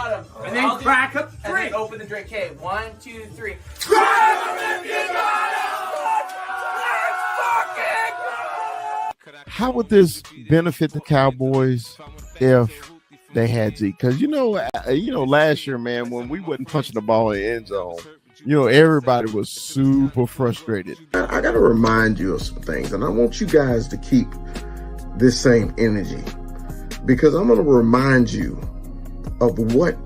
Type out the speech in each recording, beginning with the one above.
got him. And then crack up the And drink. then open the drink. Okay, 1, 2, 3. Crack him if you got him. How would this benefit the Cowboys if they had Zeke? Because last year, man, when we wasn't punching the ball in the end zone, everybody was super frustrated. I got to remind you of some things, and I want you guys to keep this same energy, because I'm going to remind you of what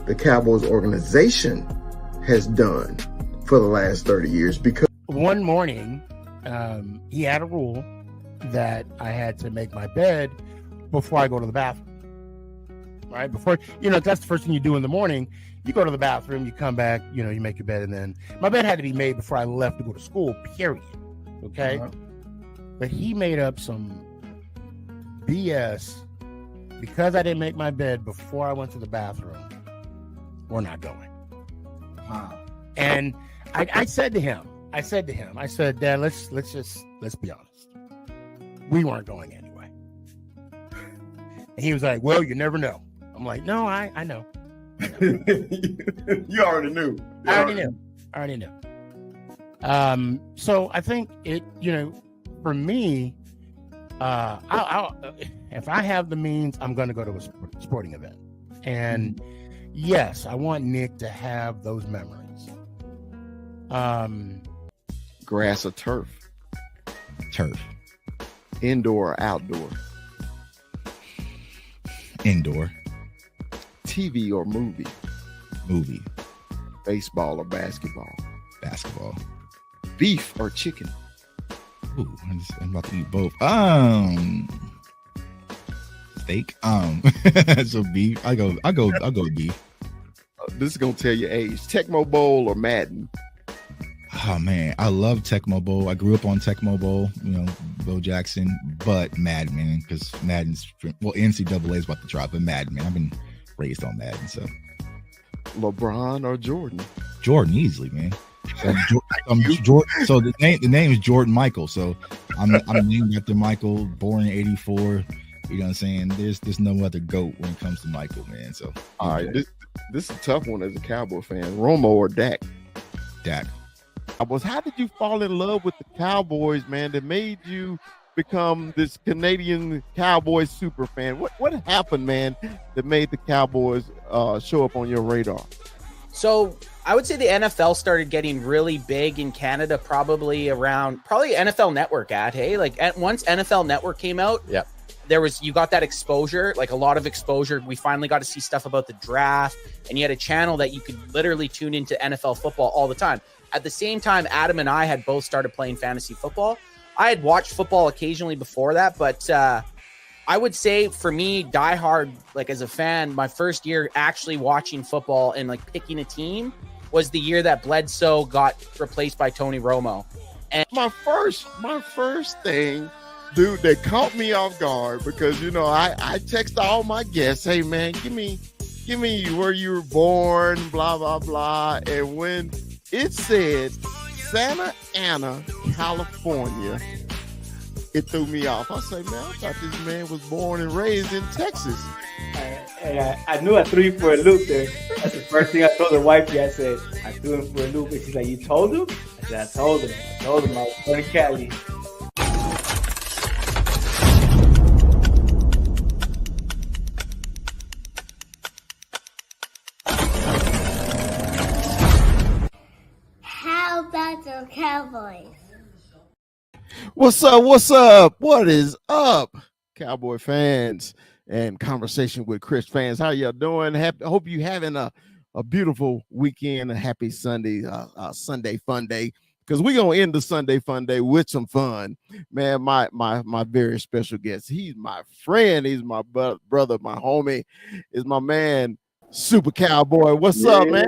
the Cowboys organization has done for the last 30 years. Because one morning, he had a rule that I had to make my bed before I go to the bathroom. Right? Before, that's the first thing you do in the morning. You go to the bathroom, you come back, you make your bed, and then my bed had to be made before I left to go to school, period. Okay? Uh-huh. But he made up some BS because I didn't make my bed before I went to the bathroom. We're not going. Wow. And I said to him, Dad, let's be honest. We weren't going anyway. And he was like, well, you never know. I'm like, no, I know. You already knew. I already knew. So I think it, for me, I'll if I have the means, I'm going to go to a sporting event. And yes, I want Nick to have those memories. Grass or turf? Turf. Indoor or outdoor? Indoor. TV or movie? Movie. Baseball or basketball? Basketball. Beef or chicken? Ooh, I'm about to eat both. Steak. So beef. I go with beef. This is gonna tell your age. Tecmo Bowl or Madden? Oh man, I love Tecmo Bowl. I grew up on Tecmo Bowl, Bo Jackson, but Madden, man, because Madden's NCAA is about to drop, but Madden, man, I've been raised on Madden, so. LeBron or Jordan? Jordan, easily, man. So, Jordan, so the name is Jordan Michael, so I'm named after Michael, born in '84. You know what I'm saying? There's no other GOAT when it comes to Michael, man. So all right, this is a tough one as a Cowboy fan. Romo or Dak? Dak. How did you fall in love with the Cowboys, man, that made you become this Canadian Cowboys super fan? What happened, man, that made the Cowboys show up on your radar? So I would say the NFL started getting really big in Canada probably NFL Network ad. Hey, like once NFL Network came out, yep. You got that exposure, like a lot of exposure. We finally got to see stuff about the draft, and you had a channel that you could literally tune into NFL football all the time. At the same time, Adam and I had both started playing fantasy football. I had watched football occasionally before that, but I would say for me, diehard, like as a fan, my first year actually watching football and like picking a team was the year that Bledsoe got replaced by Tony Romo. And my first thing, dude, that caught me off guard because I text all my guests, hey man, give me where you were born, blah blah blah, and when it said Santa Ana, California, it threw me off. I said, man, I thought this man was born and raised in Texas. I knew I threw you for a loop there. That's the first thing I told the wifey. I said, I threw him for a loop. And she's like, you told him? I said, I told him I was born in Cali. How about the Cowboys? What's up? What's up? What is up, Cowboy fans and Conversation with Chris fans? How y'all doing? Hope you having a beautiful weekend, a happy Sunday, Sunday fun day. Because we're gonna end the Sunday fun day with some fun, man. My very special guest. He's my friend. He's my brother, my homie. Is my man, Super Cowboy. What's up, man?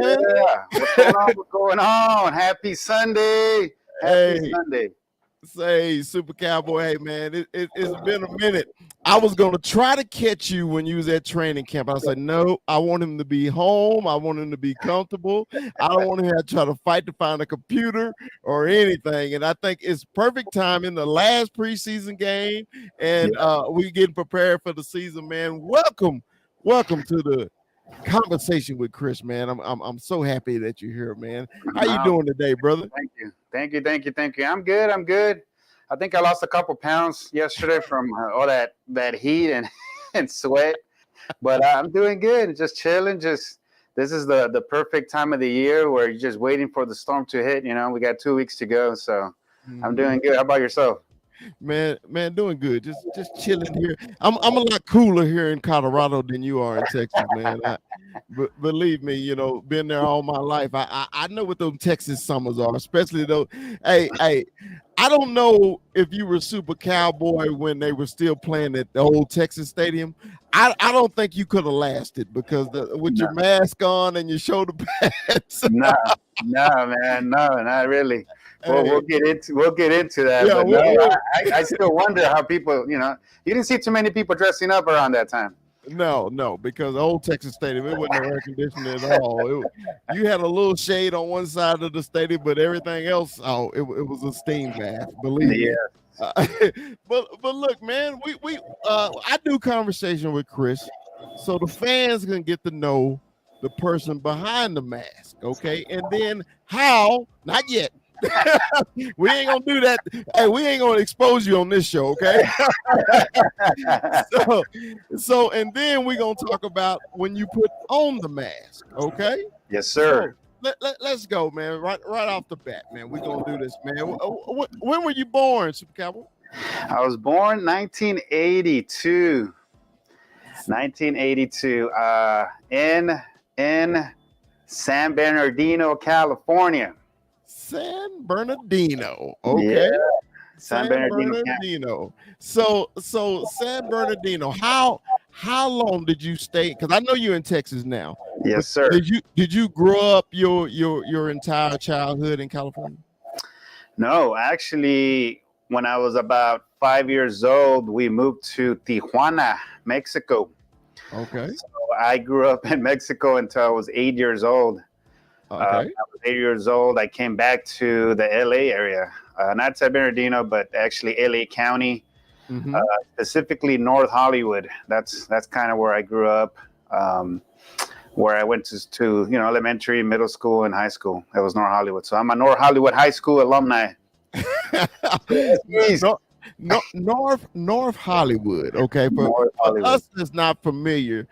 What's going on? Happy Sunday. Happy Sunday. Say, Super Cowboy, hey man, it's been a minute. I was gonna try to catch you when you was at training camp. I said, no, I want him to be home. I want him to be comfortable. I don't want him to try to fight to find a computer or anything. And I think it's perfect time in the last preseason game, and we getting prepared for the season, man. Welcome to the conversation with Chris, man. I'm so happy that you're here, man. How you Wow. doing today, brother? Thank you. I'm good. I think I lost a couple pounds yesterday from all that heat and and sweat, but I'm doing good. Just chilling. Just this is the perfect time of the year where you're just waiting for the storm to hit. We got 2 weeks to go, so I'm doing good. How about yourself? Man, doing good. Just chilling here. I'm a lot cooler here in Colorado than you are in Texas, man. Believe me, been there all my life. I know what those Texas summers are, especially though. Hey, I don't know if you were Super Cowboy when they were still playing at the old Texas Stadium. I don't think you could have lasted because with your mask on and your shoulder pads. No, man, no, not really. Well, Hey. we'll get into that. Yeah, but I still wonder how people, you didn't see too many people dressing up around that time. No, because the old Texas Stadium, it wasn't no air conditioning at all. You had a little shade on one side of the stadium, but everything else, it was a steam bath. Believe me. But look, man, we I do conversation with Chris, so the fans can get to know the person behind the mask, okay? And then how? Not yet. We ain't gonna do that. Hey, we ain't gonna expose you on this show, okay? so and then we're gonna talk about when you put on the mask, okay? Yes, sir. So, let's go, man. Right off the bat, man. We're gonna do this, man. When were you born, Super Cowboy? I was born 1982. 1982. In San Bernardino, California. San Bernardino. Okay. Yeah. San Bernardino. So San Bernardino. How long did you stay? Because I know you're in Texas now. Yes, sir. Did you grow up your entire childhood in California? No, actually, when I was about 5 years old, we moved to Tijuana, Mexico. Okay. So I grew up in Mexico until I was 8 years old. Okay. I was 8 years old. I came back to the LA area, not San Bernardino, but actually LA County, specifically North Hollywood. That's kind of where I grew up, where I went to elementary, middle school, and high school. It was North Hollywood. So I'm a North Hollywood High School alumni. North Hollywood. Okay, but for us that's not familiar,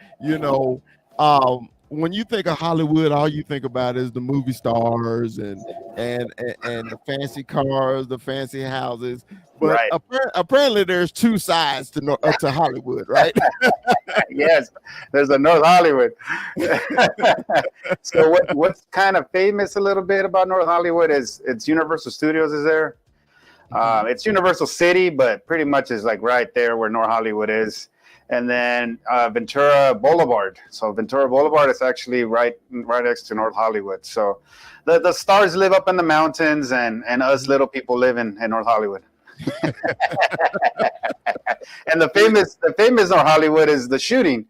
when you think of Hollywood, all you think about is the movie stars and the fancy cars, the fancy houses. But apparently, there's two sides to Hollywood, right? Yes, there's a North Hollywood. So what's kind of famous a little bit about North Hollywood is it's Universal Studios is there. It's Universal City, but pretty much is like right there where North Hollywood is. And then Ventura Boulevard. So Ventura Boulevard is actually right next to North Hollywood. So the stars live up in the mountains, and us little people live in North Hollywood. And the famous North Hollywood is the shooting,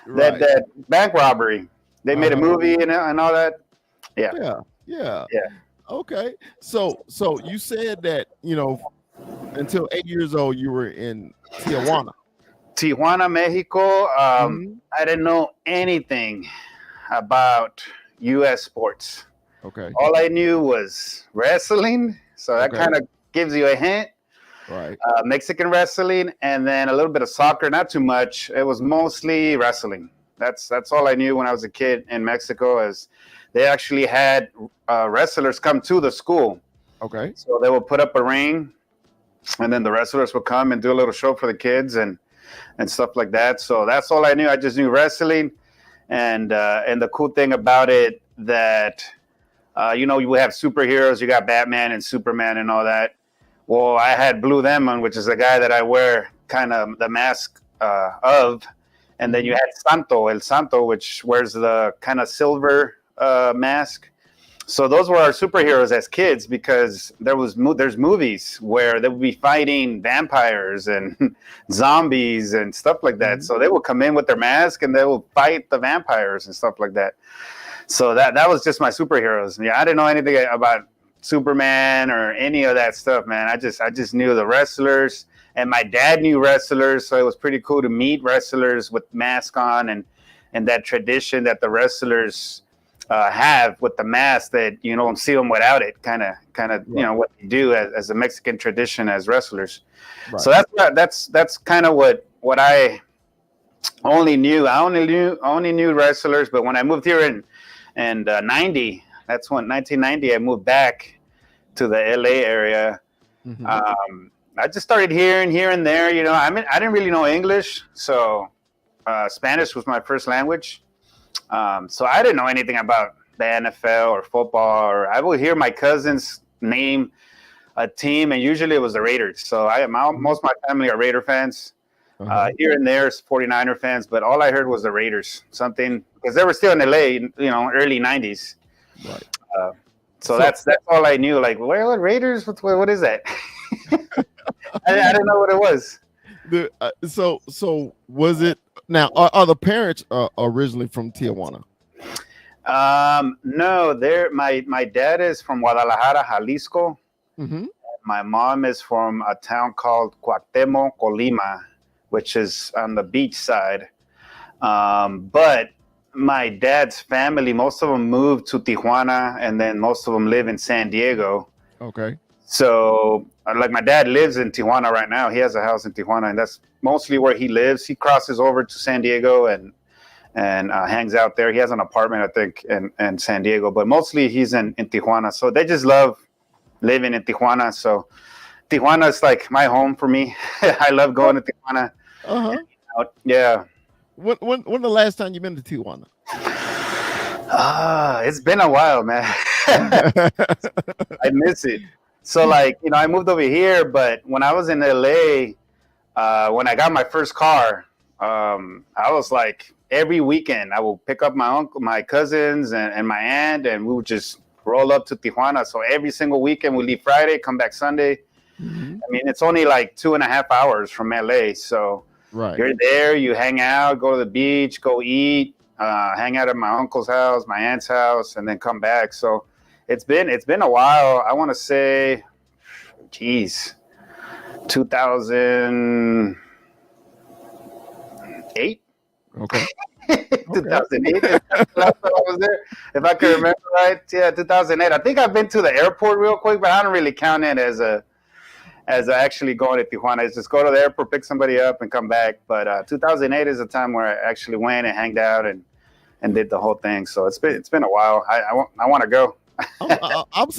that bank robbery. They made a movie and all that. Yeah. Okay. So you said that until 8 years old you were in Tijuana, Mexico. I didn't know anything about U.S. sports. Okay. All I knew was wrestling. So that kind of gives you a hint. Right. Mexican wrestling, and then a little bit of soccer. Not too much. It was mostly wrestling. That's all I knew when I was a kid in Mexico. As they actually had wrestlers come to the school. Okay. So they would put up a ring, and then the wrestlers would come and do a little show for the kids and stuff like that. So that's all I knew. I just knew wrestling, and the cool thing about it that you have superheroes. You got Batman and Superman and all that. Well, I had Blue Demon, which is the guy that I wear kind of the mask of, and then you had El Santo, which wears the kind of silver mask. So those were our superheroes as kids, because there's movies where they would be fighting vampires and zombies and stuff like that. So they would come in with their mask and they would fight the vampires and stuff like that. So that was just my superheroes. Yeah, I didn't know anything about Superman or any of that stuff, man. I just knew the wrestlers, and my dad knew wrestlers, so it was pretty cool to meet wrestlers with mask on and that tradition that the wrestlers have with the mask, that you don't see them without it, kind of you know what they do as a Mexican tradition as wrestlers. Right. So that's kind of what I only knew. I only knew wrestlers, but when I moved here in 1990, I moved back to the LA area. I just started hearing here and there, you know. I mean, I didn't really know English, so Spanish was my first language. So I didn't know anything about the NFL or football, or I would hear my cousins name a team, and usually it was the Raiders. So most of my family are Raider fans. Here and there is 49er fans, but all I heard was the Raiders. Something, because they were still in LA, you know, early 90s. Right. So that's all I knew. Like, what Raiders? What is that? I didn't know what it was. So was it now? Are the parents originally from Tijuana? No, my dad is from Guadalajara, Jalisco. My mom is from a town called Cuauhtémoc, Colima, which is on the beach side. But my dad's family, most of them moved to Tijuana, and then most of them live in San Diego. Okay. So, like, my dad lives in Tijuana right now. He has a house in Tijuana, and that's mostly where he lives. He crosses over to San Diego and hangs out there. He has an apartment, I think, in San Diego, but mostly he's in Tijuana. So they just love living in Tijuana. So Tijuana is like my home for me. I love going to Tijuana. Yeah. When the last time you been to Tijuana? It's been a while, man. I miss it. So, like, you know, I moved over here, but when I was in LA, when I got my first car, I was like, every weekend I will pick up my cousins and my aunt, and we would just roll up to Tijuana. So every single weekend we leave Friday, come back Sunday. I mean, it's only like 2.5 hours from LA. So you're there, you hang out, go to the beach, go eat, hang out at my uncle's house, my aunt's house, and then come back. So it's been a while. I want to say, 2008. Okay. 2008. Last time I was there, if I can remember right. Yeah, 2008. I think I've been to the airport real quick, but I don't really count it as actually going to Tijuana. It's just go to the airport, pick somebody up, and come back. But 2008 is the time where I actually went and hanged out and did the whole thing. So it's been a while. I want to go.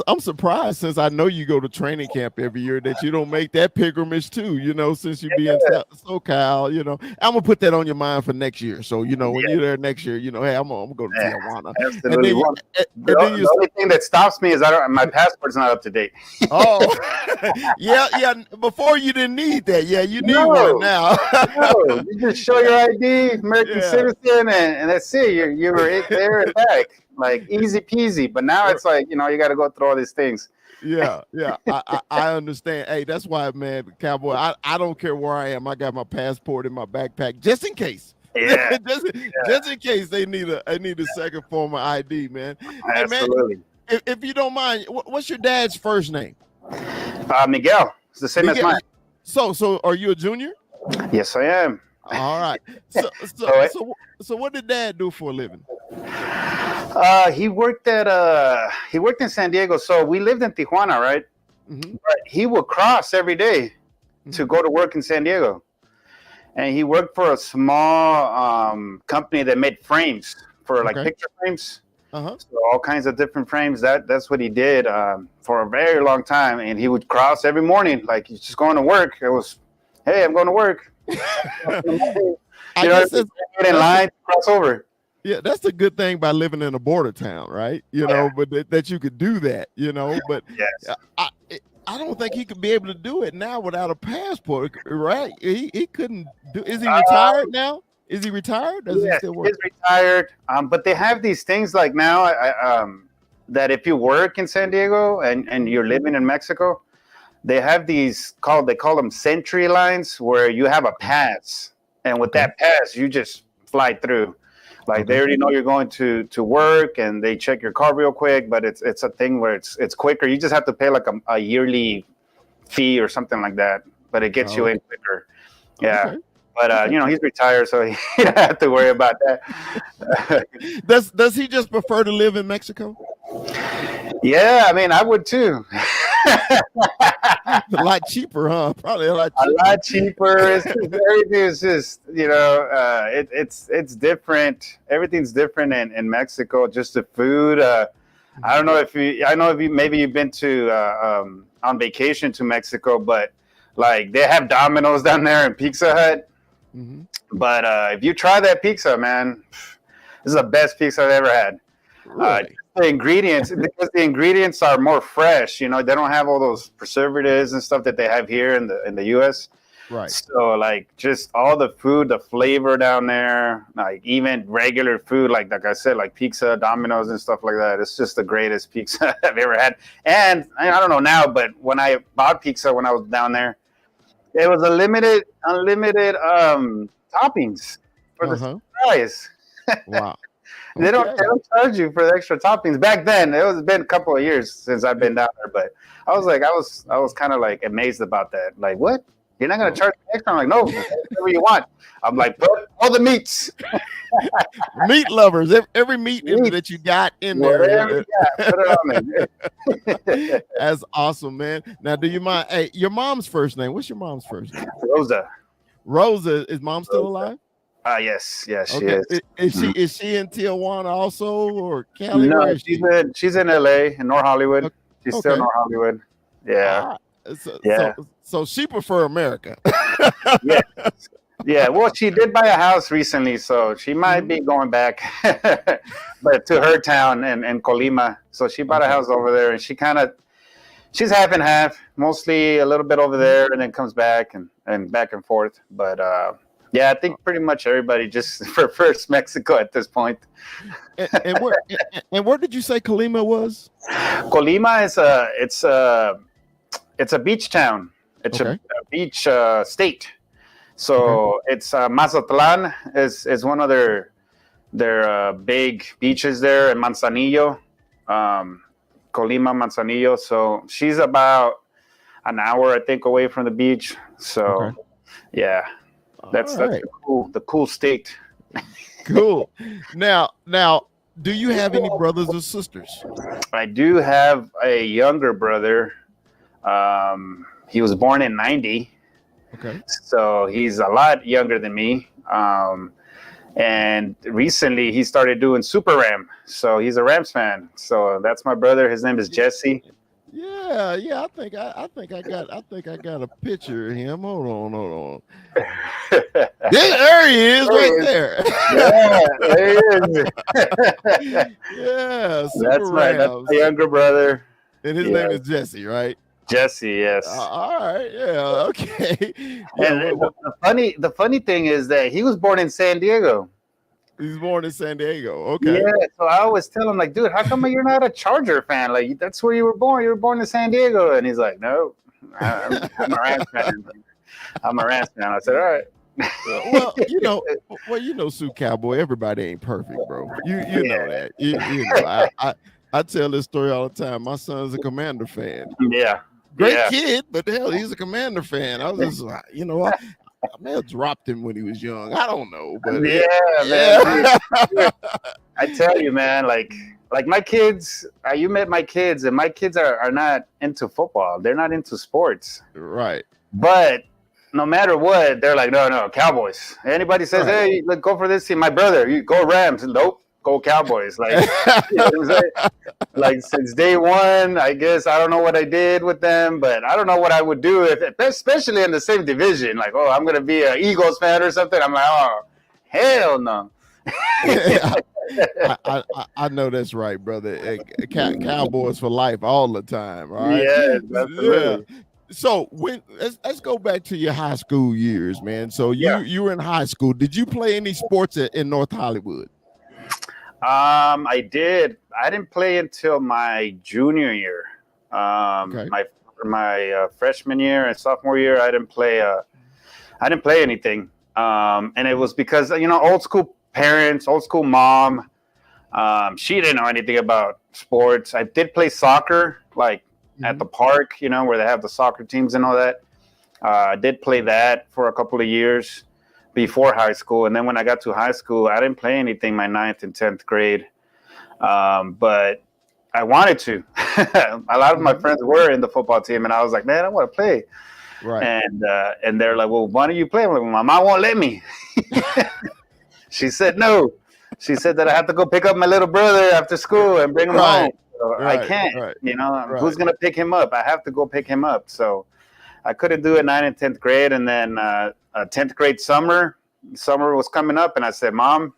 I'm surprised, since I know you go to training camp every year, that you don't make that pilgrimage too, you know, since you be in SoCal, you know. I'm gonna put that on your mind for next year. So, you know, when you're there next year, you know, hey, I'm gonna go to Tijuana. Absolutely. The only thing that stops me is my passport's not up to date. Oh, yeah. Before you didn't need that. Yeah, you need one now. No, you just show your ID, American citizen, and that's it. You're there and back. Like, easy peasy. But now it's like, you know, you got to go through all these things. Yeah. I understand. Hey, that's why, man, Cowboy, I don't care where I am. I got my passport in my backpack just in case. Yeah. just in case they need a second form of ID, man. Absolutely. Hey, man, if you don't mind, what's your dad's first name? Miguel. It's the same as mine. So are you a junior? Yes, I am. All right. So what did Dad do for a living? He worked in San Diego. So we lived in Tijuana, right? But he would cross every day to go to work in San Diego. And he worked for a small company that made frames for like picture frames. So all kinds of different frames. That's what he did for a very long time. And he would cross every morning, like he's just going to work. It was, hey, I'm going to work. I guess get in line, cross over. Yeah, that's the good thing by living in a border town, right? You know, but that you could do that, you know. But I don't think he could be able to do it now without a passport, right? He couldn't do. Is he retired now? Is he retired? Does he still work? He's retired. But they have these things like now that if you work in San Diego and you're living in Mexico, they have these they call them Sentry lines, where you have a pass, and with that pass you just fly through. Like they already know you're going to work, and they check your car real quick. But it's a thing where it's quicker. You just have to pay like a yearly fee or something like that, but it gets you in quicker. Yeah. But he's retired, so he don't have to worry about that. Does he just prefer to live in Mexico? Yeah, I mean, I would too. A lot cheaper, huh? Probably a lot cheaper. A lot cheaper. Everything is just, it's different. Everything's different in Mexico. Just the food. I don't know if maybe you've been to on vacation to Mexico, but like they have Domino's down there and Pizza Hut. Mm-hmm. But if you try that pizza, man, this is the best pizza I've ever had. Really? The ingredients, because the ingredients are more fresh. They don't have all those preservatives and stuff that they have here in the U.S. Right. So like just all the food, the flavor down there, like even regular food, like I said, like pizza, Domino's and stuff like that. It's just the greatest pizza I've ever had. And I don't know now, but when I bought pizza when I was down there, it was unlimited toppings for the price. Wow. They don't charge you for the extra toppings. Back then, it's been a couple of years since I've been down there, but I was kind of like amazed about that. Like, what? You're not gonna charge extra? I'm like, no, whatever you want. I'm like, put all the meats. Meat lovers, every meat that you got in there. Put it on there. That's awesome, man. Now, do you mind? Hey, your mom's first name? What's your mom's first name? Rosa. Rosa. Is mom still alive? Yes, she is. Is she in Tijuana also, or Cali? No, she's in LA, in North Hollywood. She's still in North Hollywood. Yeah. So she prefer America. Yeah. Yeah. Well, she did buy a house recently, so she might be going back, but to her town in Colima. So she bought a house over there, and she's half and half. Mostly a little bit over there, and then comes back and back and forth. But yeah, I think pretty much everybody just prefers Mexico at this point. And where did you say Colima was? Colima it's a beach town. It's a beach state. So it's Mazatlan is one of their big beaches there, in Manzanillo, Colima, Manzanillo. So she's about an hour, I think, away from the beach. So yeah. That's the cool state. Cool. Now, do you have any brothers or sisters? I do have a younger brother. He was born in 90. Okay. So he's a lot younger than me. And recently he started doing Super Ram. So he's a Rams fan. So that's my brother. His name is Jesse. Yeah. I think I got a picture of him. Hold on. There he is, right there. Yeah, there he is. Yeah, that's my younger brother. And his name is Jesse, right? Jesse, yes. All right, yeah, okay. And the funny thing is that he was born in San Diego. He's born in San Diego. Okay. Yeah, so I always tell him, like, dude, how come you're not a Charger fan? Like, that's where you were born. You were born in San Diego. And he's like, no, I'm a Rams fan. I'm a Rams fan. I said, all right. Well, Sue Cowboy, everybody ain't perfect, bro. You know that. You know, I tell this story all the time. My son's a Commander fan. Yeah. Great kid, but hell, he's a Commander fan. I was just like, I may have dropped him when he was young. I don't know, but man. I tell you, man, like my kids, you met my kids, and my kids are not into football. They're not into sports. Right. But no matter what, they're like, no, Cowboys. Anybody says, hey, let's go for this team. My brother, you go Rams. Nope. Go Cowboys. Like, like since day one, I guess I don't know what I did with them, but I don't know what I would do especially in the same division. Like, oh, I'm gonna be an Eagles fan or something. I'm like, oh, hell no. I know that's right, brother. Cowboys for life all the time, right? Yeah, absolutely. Yeah. So let's go back to your high school years, man. So you were in high school. Did you play any sports in North Hollywood? I did. I didn't play until my junior year. My freshman year and sophomore year, I didn't play anything. And it was because old school parents, old school mom. She didn't know anything about sports. I did play soccer, like at the park, where they have the soccer teams and all that. I did play that for a couple of years. before high school. And then when I got to high school, I didn't play anything my 9th and 10th grade. But I wanted to. A lot of my friends were in the football team, and I was like, man, I want to play. Right. And they're like, well, why don't you play? I'm like, my mom won't let me. She said no. She said that I have to go pick up my little brother after school and bring him home. So I can't. Who's going to pick him up? I have to go pick him up. So I couldn't do it 9th and 10th grade. And then 10th grade summer was coming up, and I said, Mom,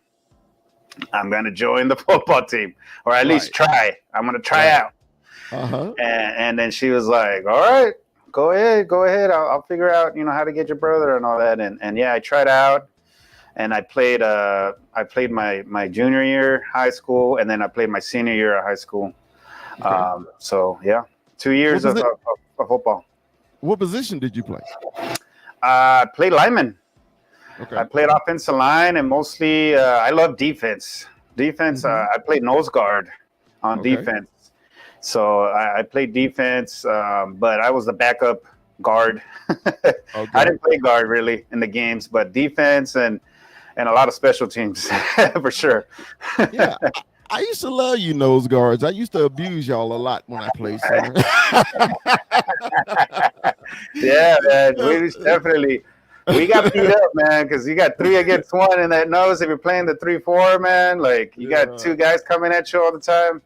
I'm going to join the football team, or at least try. I'm going to try out. And then she was like, all right, go ahead. I'll figure out, how to get your brother and all that. And yeah, I tried out, and I played my junior year high school, and then I played my senior year of high school. Okay. So yeah, 2 years of football. What position did you play? I played lineman. Okay. I played offensive line, and mostly I love defense. I played nose guard on defense. So I played defense, but I was the backup guard. I didn't play guard really in the games, but defense and a lot of special teams for sure. Yeah. I used to love you nose guards. I used to abuse y'all a lot when I played center. Yeah, man. We got beat up, man, because you got 3 against 1 in that nose. If you're playing the 3-4, man, like you got 2 guys coming at you all the time.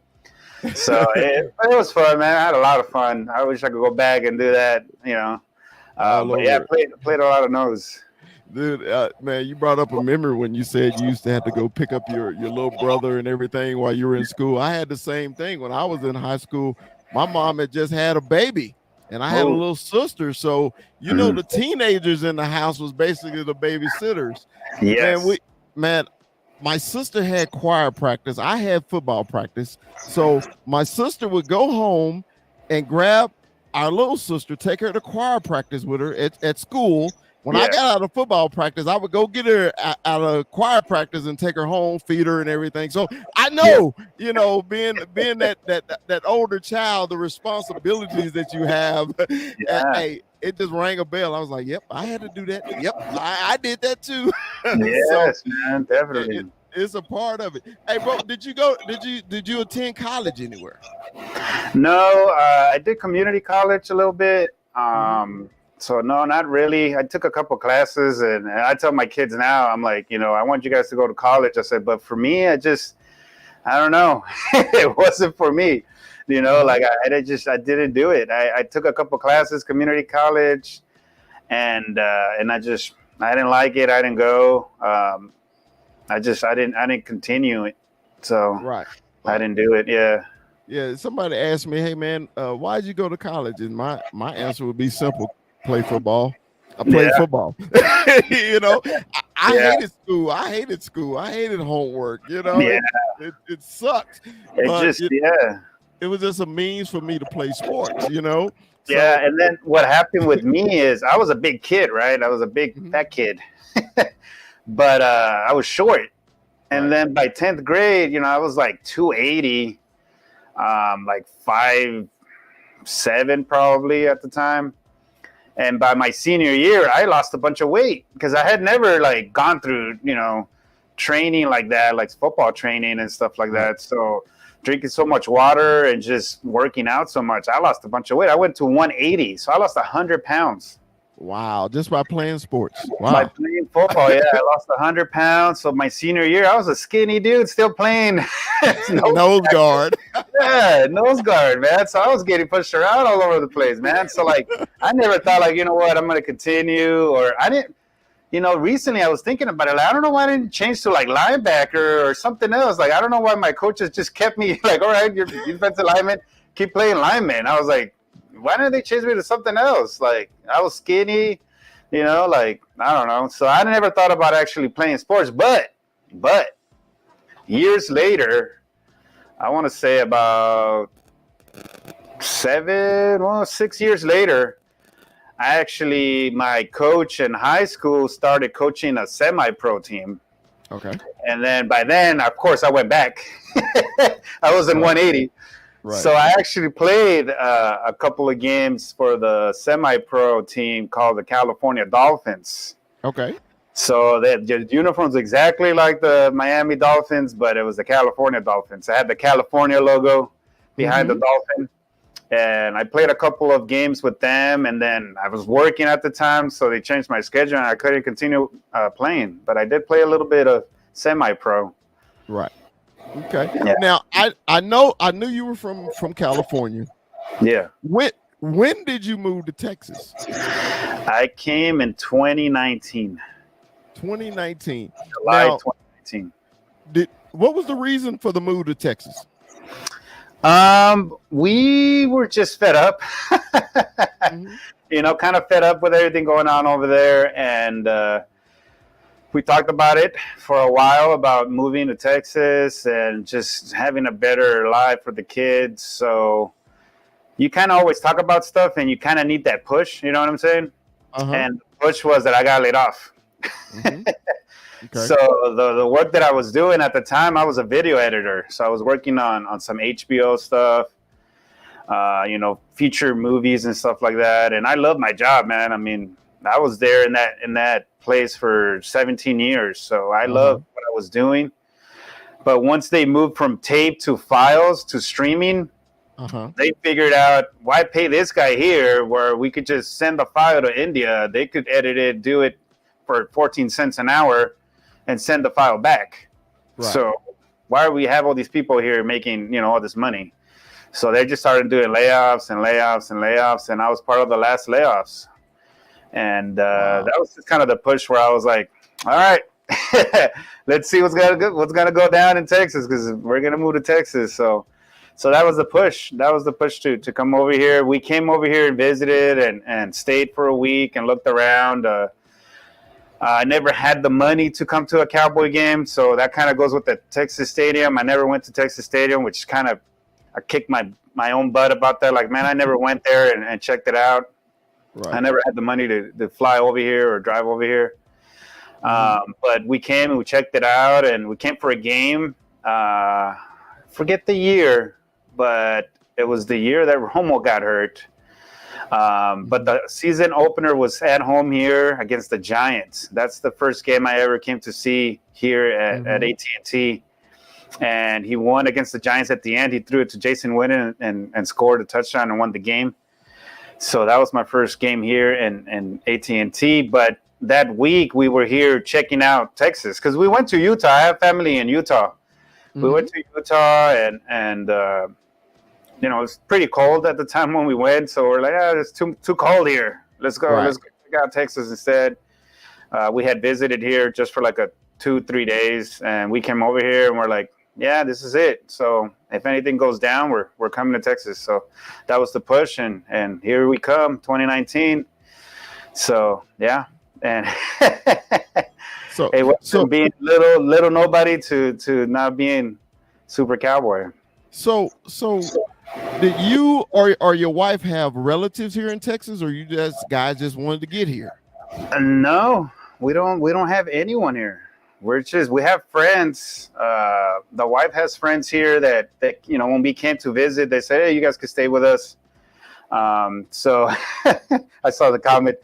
So it was fun, man. I had a lot of fun. I wish I could go back and do that, But yeah, I played a lot of nose. Dude, man, you brought up a memory when you said you used to have to go pick up your little brother and everything while you were in school. I had the same thing when I was in high school. My mom had just had a baby, and I had a little sister. So, the teenagers in the house was basically the babysitters. Yes. Man, my sister had choir practice. I had football practice. So my sister would go home and grab our little sister, take her to choir practice with her at school. When I got out of football practice, I would go get her out of choir practice and take her home, feed her and everything. So I know, being that older child, the responsibilities that you have, hey, it just rang a bell. I was like, yep, I had to do that. Yep, I did that too. Yes, man, definitely. It's a part of it. Hey, bro, did you attend college anywhere? No, I did community college a little bit. So no, not really. I took a couple classes, and I tell my kids now, I'm like, I want you guys to go to college. I said, but for me, I don't know. It wasn't for me, like I didn't do it. I took a couple classes, community college, and I didn't like it. I didn't go. I didn't continue it. So I didn't do it. Yeah. Yeah. Somebody asked me, hey man, why'd you go to college? And my answer would be simple. Play football. I played football. I hated school. I hated homework. It sucked. It was just a means for me to play sports. Yeah, and then what happened with me is I was a big kid, right? I was a big fat kid, but I was short. And then by 10th grade, I was like 280, like 5'7" probably at the time. And by my senior year, I lost a bunch of weight because I had never like gone through, training like that, like football training and stuff like that. So drinking so much water and just working out so much, I lost a bunch of weight. I went to 180. So I lost 100 pounds. Wow. Just by playing sports. Wow. By playing football. Yeah. I lost 100 pounds. So my senior year, I was a skinny dude still playing nose guard. Yeah. Nose guard, man. So I was getting pushed around all over the place, man. So like, I never thought like, I'm going to continue, or I didn't, recently I was thinking about it. Like, I don't know why I didn't change to like linebacker or something else. Like, I don't know why my coaches just kept me like, all right, you're defensive lineman, keep playing lineman. I was like, why didn't they change me to something else? Like, I was skinny, like, I don't know. So I never thought about actually playing sports. But years later, I want to say about 6 years later, my coach in high school started coaching a semi-pro team. Okay. And then by then, of course, I went back. I was in 180. Right. So I actually played a couple of games for the semi-pro team called the California Dolphins. Okay. So the uniform's exactly like the Miami Dolphins, but it was the California Dolphins. I had the California logo behind the Dolphin, and I played a couple of games with them, and then I was working at the time, so they changed my schedule, and I couldn't continue playing. But I did play a little bit of semi-pro. Right. Okay. Yeah. Now I knew you were from California. Yeah. When did you move to Texas? I came in 2019. 2019. July Now, 2019. What was the reason for the move to Texas? We were just fed up. You know, kind of fed up with everything going on over there, and we talked about it for a while about moving to Texas and just having a better life for the kids. So you kind of always talk about stuff, and you kind of need that push. You know what I'm saying? And the push was that I got laid off. Okay. So the work that I was doing at the time, I was a video editor. So I was working on some HBO stuff, you know, feature movies and stuff like that. And I love my job, man. I mean, I was there in that place for 17 years. So I loved what I was doing. But once they moved from tape to files to streaming, they figured out, why pay this guy here where we could just send the file to India. They could edit it, do it for 14 cents an hour and send the file back. Right. So why do we have all these people here making, you know, all this money? So they just started doing layoffs and layoffs and layoffs. And I was part of the last layoffs. And that was just kind of the push where I was like, all right, let's see what's gonna go down in Texas, because we're gonna move to Texas. So that was the push. That was the push to come over here. We came over here and visited and stayed for a week and looked around. I never had the money to come to a Cowboy game, so that kind of goes with the Texas Stadium. I never went to Texas Stadium, which kind of, I kicked my own butt about that. Like, man, I never went there and checked it out. Right. I never had the money to fly over here or drive over here. But we came and we checked it out, and we came for a game. Forget the year, but it was the year that Romo got hurt. But the season opener was at home here against the Giants. That's the first game I ever came to see here at AT&T. And he won against the Giants at the end. He threw it to Jason Witten and scored a touchdown and won the game. So that was my first game here in AT&T. But that week we were here checking out Texas because we went to Utah. I have family in Utah. We went to Utah and you know, it was pretty cold at the time when we went. So we're like, it's too cold here. Let's go. Right. Let's go check out Texas instead. We had visited here just for like 2-3 days, and we came over here and we're like, yeah, this is it. So if anything goes down, we're coming to Texas. So that was the push, and here we come, 2019. So yeah, and so it went from being little nobody to now being super Cowboy. So did you or your wife have relatives here in Texas, or you guys just wanted to get here? No, we don't have anyone here. We have friends. The wife has friends here that you know, when we came to visit, they said, hey, you guys could stay with us. So I saw the comment.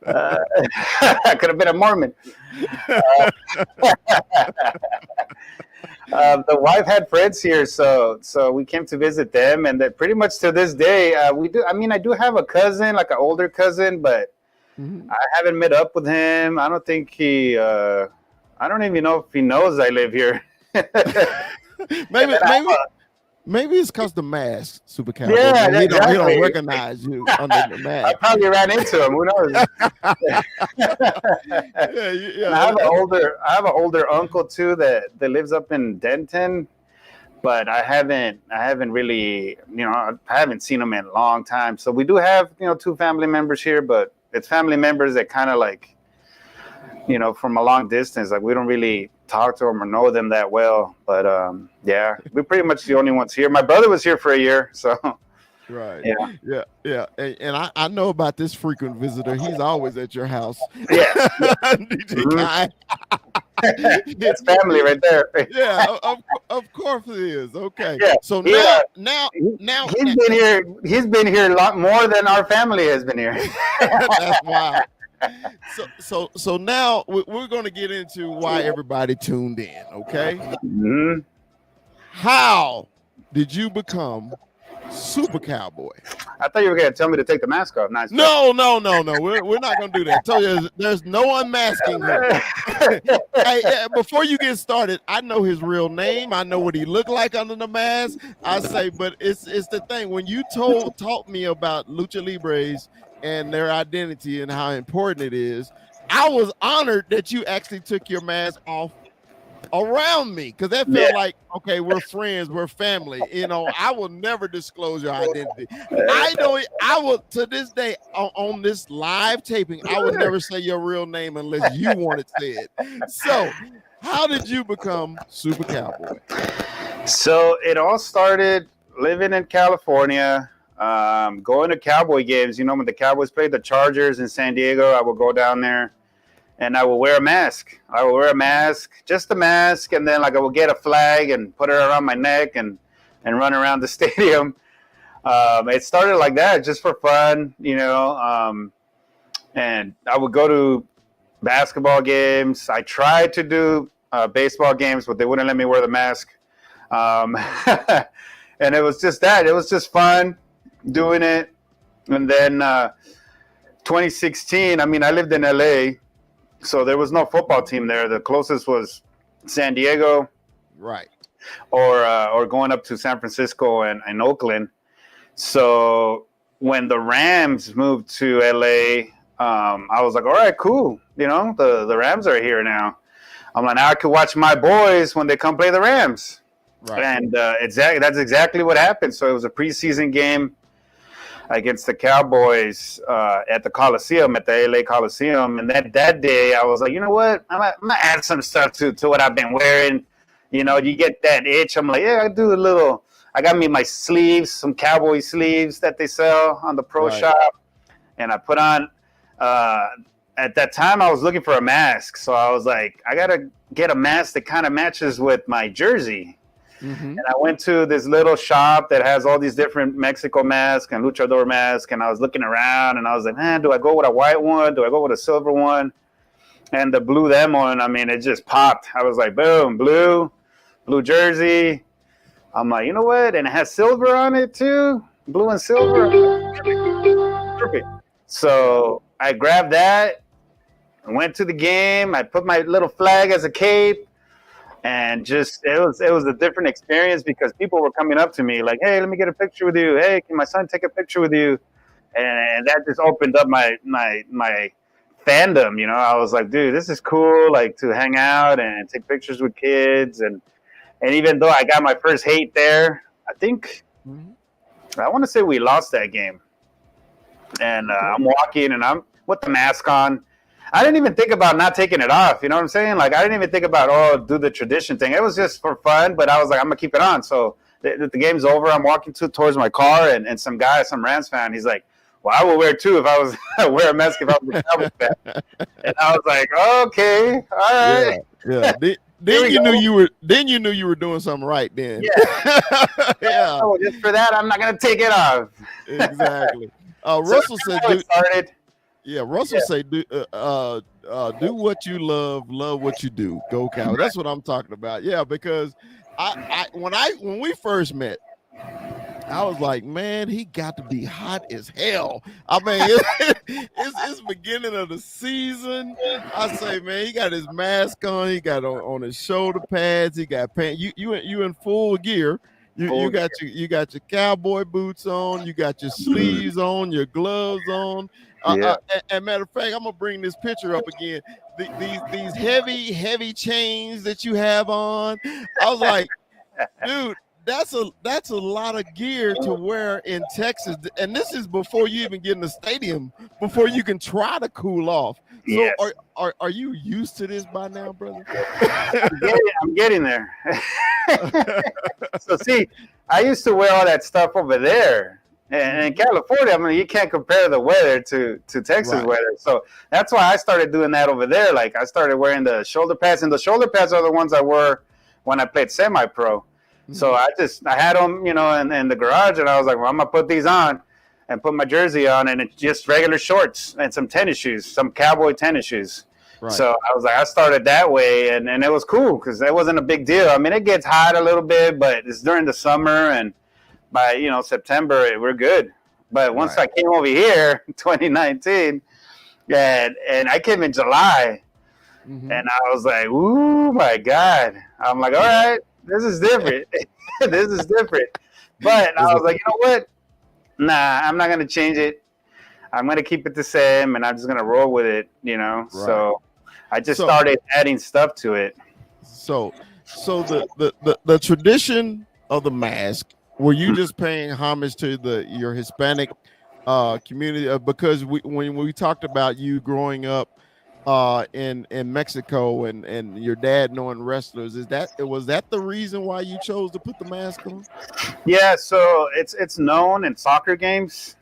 I could have been a Mormon. The wife had friends here, so we came to visit them, and that pretty much to this day we do. I mean, I do have a cousin, like an older cousin, but I haven't met up with him. I don't think he. I don't even know if he knows I live here. Maybe it's because the mask, Super Cowboy. Yeah, he don't recognize you under the mask. I probably ran into him. Who knows? I have an older uncle too that lives up in Denton, but I haven't really, you know, I haven't seen him in a long time. So we do have, you know, 2 family members here, but it's family members that kind of like, you know, from a long distance. Like, we don't really talk to them or know them that well. But yeah, we're pretty much the only ones here. My brother was here for a year, so. Right. Yeah. And I know about this frequent visitor. He's always at your house. Yeah. DJ It's family right there. Yeah, of course it is. Okay. Yeah. So now he's been here a lot more than our family has been here. That's wild. So now we're going to get into why everybody tuned in. Okay, Mhm. how did you become Super Cowboy? I thought you were going to tell me to take the mask off. Nice. No. We're not going to do that. Tell you, there's no unmasking here. Hey, before you get started, I know his real name. I know what he looked like under the mask. I say, but it's the thing when you taught me about lucha libres and their identity and how important it is. I was honored that you actually took your mask off around me because that felt like, okay, we're friends, we're family. You know, I will never disclose your identity. I will to this day on this live taping, I would never say your real name unless you want it said. So, how did you become Super Cowboy? So it all started living in California, going to Cowboy games. You know, when the Cowboys played the Chargers in San Diego, I would go down there. And I will wear a mask. Just a mask, and then like I will get a flag and put it around my neck and run around the stadium. It started like that, just for fun, you know. And I would go to basketball games. I tried to do baseball games, but they wouldn't let me wear the mask. And it was just that. It was just fun doing it. And then 2016, I mean, I lived in LA. So there was no football team there. The closest was San Diego, right, or going up to San Francisco and Oakland. So when the Rams moved to LA, I was like, all right, cool. You know, the Rams are here now. I'm like, now I could watch my boys when they come play the Rams. Right. And that's exactly what happened. So it was a preseason game against the Cowboys at the Coliseum, at the LA Coliseum. And that day, I was like, you know what? I'm going to add some stuff to what I've been wearing. You know, you get that itch. I'm like, yeah, I do a little. I got me my sleeves, some Cowboy sleeves that they sell on the pro shop. And I put on, at that time, I was looking for a mask. So I was like, I got to get a mask that kind of matches with my jersey. Mm-hmm. And I went to this little shop that has all these different Mexico masks and luchador masks. And I was looking around and I was like, man, do I go with a white one? Do I go with a silver one? And the blue them one, I mean, it just popped. I was like, boom, blue jersey. I'm like, you know what? And it has silver on it too. Blue and silver. Perfect. So I grabbed that. I went to the game. I put my little flag as a cape. And just it was a different experience because people were coming up to me like, hey, let me get a picture with you. Hey, can my son take a picture with you? And that just opened up my fandom. You know, I was like, dude, this is cool. Like to hang out and take pictures with kids. And even though I got my first hate there, I think I want to say we lost that game. And I'm walking and I'm with the mask on. I didn't even think about not taking it off. You know what I'm saying? Like, I didn't even think about, do the tradition thing. It was just for fun, but I was like, I'm going to keep it on. So the game's over. I'm walking towards my car, and some Rams fan, he's like, well, I would wear it too if I was wear a mask if I was a Cowboys fan. And I was like, okay, all right. Yeah. Then you knew you were doing something right then. Yeah. Yeah. So just for that, I'm not going to take it off. Exactly. Russell said, started. Yeah, Russell say do what you love what you do. Go Cow. That's what I'm talking about. Yeah, because when we first met, I was like, man, he got to be hot as hell. I mean, it's beginning of the season. I say, man, he got his mask on, he got on his shoulder pads, he got pants. You in full gear. You got your cowboy boots on, you got your sleeves on, your gloves on. And matter of fact, I'm gonna bring this picture up again. These heavy chains that you have on. I was like, dude, that's a lot of gear to wear in Texas, and this is before you even get in the stadium, before you can try to cool off. So, yes. Are you used to this by now, brother? I'm getting there. So see, I used to wear all that stuff over there. And in California, I mean, you can't compare the weather to Texas weather. So that's why I started doing that over there. Like I started wearing the shoulder pads, and the shoulder pads are the ones I wore when I played semi-pro. Mm-hmm. So I had them, you know, in the garage, and I was like, well, I'm gonna put these on. and put my jersey on, and it's just regular shorts and some tennis shoes, some Cowboy tennis shoes. Right. So I was like, I started that way, and it was cool because that wasn't a big deal. I mean, it gets hot a little bit, but it's during the summer, and by September we're good. But once I came over here in 2019, and I came in July, and I was like, "Ooh, my God!" I'm like, "All right, this is different. This is different." But I was like, "You know what? Nah, I'm not gonna change it. I'm gonna keep it the same, and I'm just gonna roll with it." So I just started adding stuff to it. So the tradition of the mask. Were you just paying homage to your Hispanic community? Because when we talked about you growing up in Mexico and your dad knowing wrestlers, was that the reason why you chose to put the mask on? Yeah, so it's known in soccer games.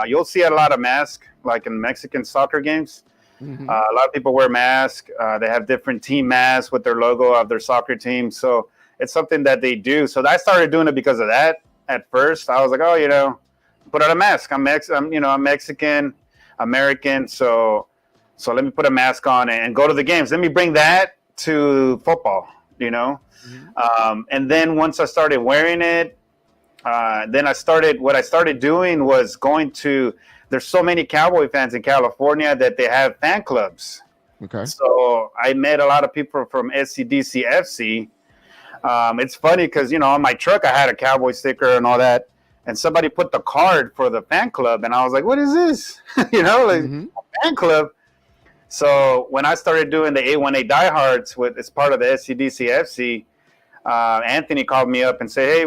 You'll see a lot of masks, like in Mexican soccer games. A lot of people wear masks. They have different team masks with their logo of their soccer team. So it's something that they do. So I started doing it because of that. At first, I was like, oh, put on a mask. I'm Mexican American. So let me put a mask on and go to the games. Let me bring that to football, And then once I started wearing it, what I started doing was going to, there's so many Cowboy fans in California that they have fan clubs. Okay. So I met a lot of people from SCDCFC. It's funny because, on my truck, I had a Cowboy sticker and all that. And somebody put the card for the fan club. And I was like, what is this? A fan club. So when I started doing the A1A Diehards as part of the SCDCFC, Anthony called me up and said, hey,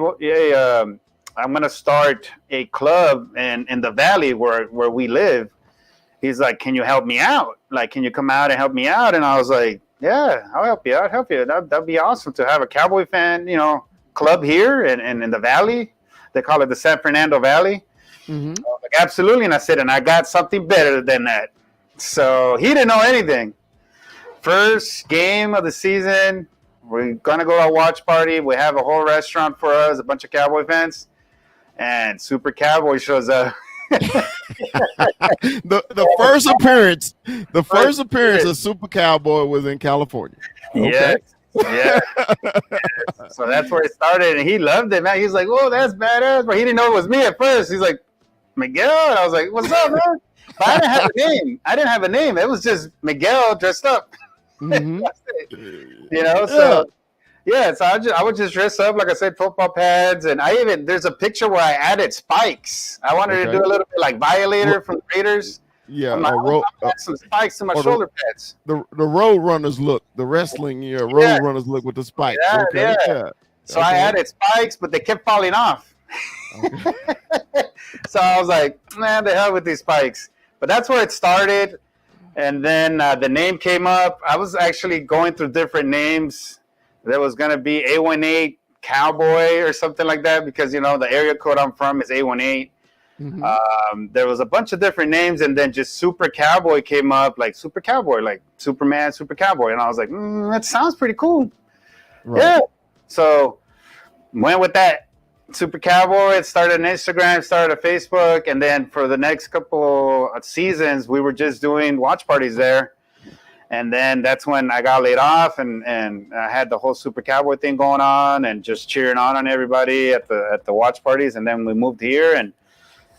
I'm going to start a club in the valley where we live. He's like, can you help me out? Like, can you come out and help me out? And I was like, yeah, I'll help you. That'd be awesome to have a Cowboy fan, club here and in the valley. They call it the San Fernando Valley. I was like, absolutely. And I said, and I got something better than that. So he didn't know anything. First game of the season, we're going to go to a watch party. We have a whole restaurant for us, a bunch of Cowboy fans. And Super Cowboy shows up. the first appearance of Super Cowboy was in California. Okay. Yes. So that's where it started, and he loved it, man. He's like, "Oh, that's badass," but he didn't know it was me at first. He's like, "Miguel," and I was like, "What's up, man?" But I didn't have a name. It was just Miguel dressed up. That's it. So. Yeah, so I would just dress up, like I said, football pads, and there's a picture where I added spikes. I wanted to do a little bit like Violator from the Raiders. Yeah, I add some spikes to my shoulder pads. The Road Runners look, the wrestling Road Runners look with the spikes. Yeah. So I added spikes, but they kept falling off. So I was like, man, the hell with these spikes. But that's where it started, and then the name came up. I was actually going through different names. There was going to be A18 Cowboy or something like that because, the area code I'm from is A18. There was a bunch of different names, and then just Super Cowboy came up, like Super Cowboy, like Superman, Super Cowboy. And I was like, that sounds pretty cool. Right. Yeah. So went with that. Super Cowboy. It started on Instagram, started on Facebook. And then for the next couple of seasons, we were just doing watch parties there. And then that's when I got laid off, and I had the whole Super Cowboy thing going on, and just cheering on everybody at the watch parties. And then we moved here,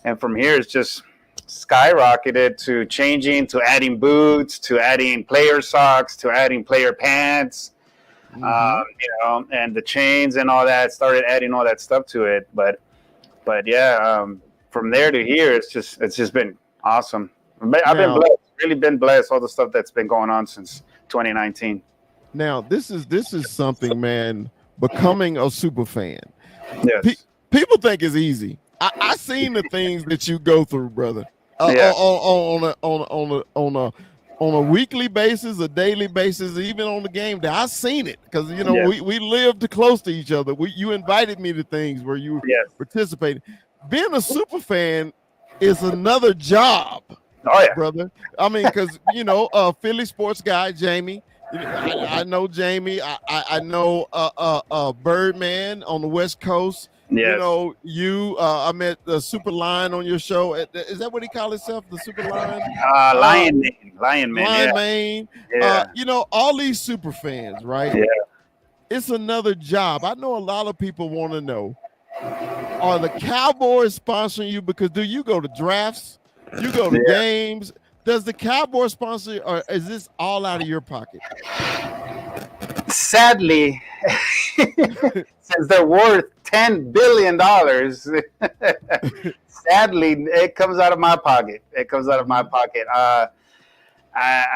and from here it's just skyrocketed to changing, to adding boots, to adding player socks, to adding player pants, and the chains and all that. Started adding all that stuff to it, but yeah, from there to here, it's just been awesome. I've been blessed. Really been blessed, all the stuff that's been going on since 2019. Now this is something, man. Becoming a super fan. Yes. People think it's easy. I seen the things that you go through, brother. On a weekly basis, a daily basis, even on the game day. I seen it because we lived close to each other. You invited me to things where you participated. Being a super fan is another job. Oh yeah, brother. I mean, because Philly sports guy Jamie. I know Jamie. I know Birdman on the West Coast. You Yes. know, I met the Super Lion on your show. Is that what he called himself? The Super Lion? Lion Man. Lion Man. Lion Yeah. Mane. Yeah. You know, all these super fans, right? Yeah. It's another job. I know a lot of people want to know, are the Cowboys sponsoring you? Because do you go to drafts? You go to games? Does the Cowboys sponsor you, or is this all out of your pocket? Sadly, since they're worth $10 billion, sadly, it comes out of my pocket. It comes out of my pocket. I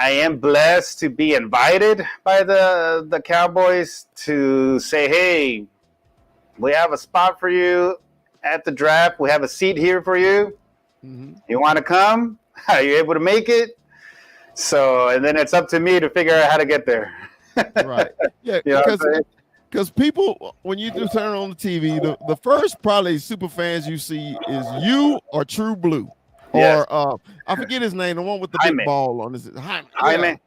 am blessed to be invited by the Cowboys to say, hey, we have a spot for you at the draft. We have a seat here for you. Mm-hmm. You want to come? Are you able to make it? So, and then it's up to me to figure out how to get there. Right. Yeah, You know what I'm saying? because people, when you do turn on the TV, the first probably super fans you see is you or True Blue. Yes. Or I forget his name, the one with the Jaime. big ball on his Jaime.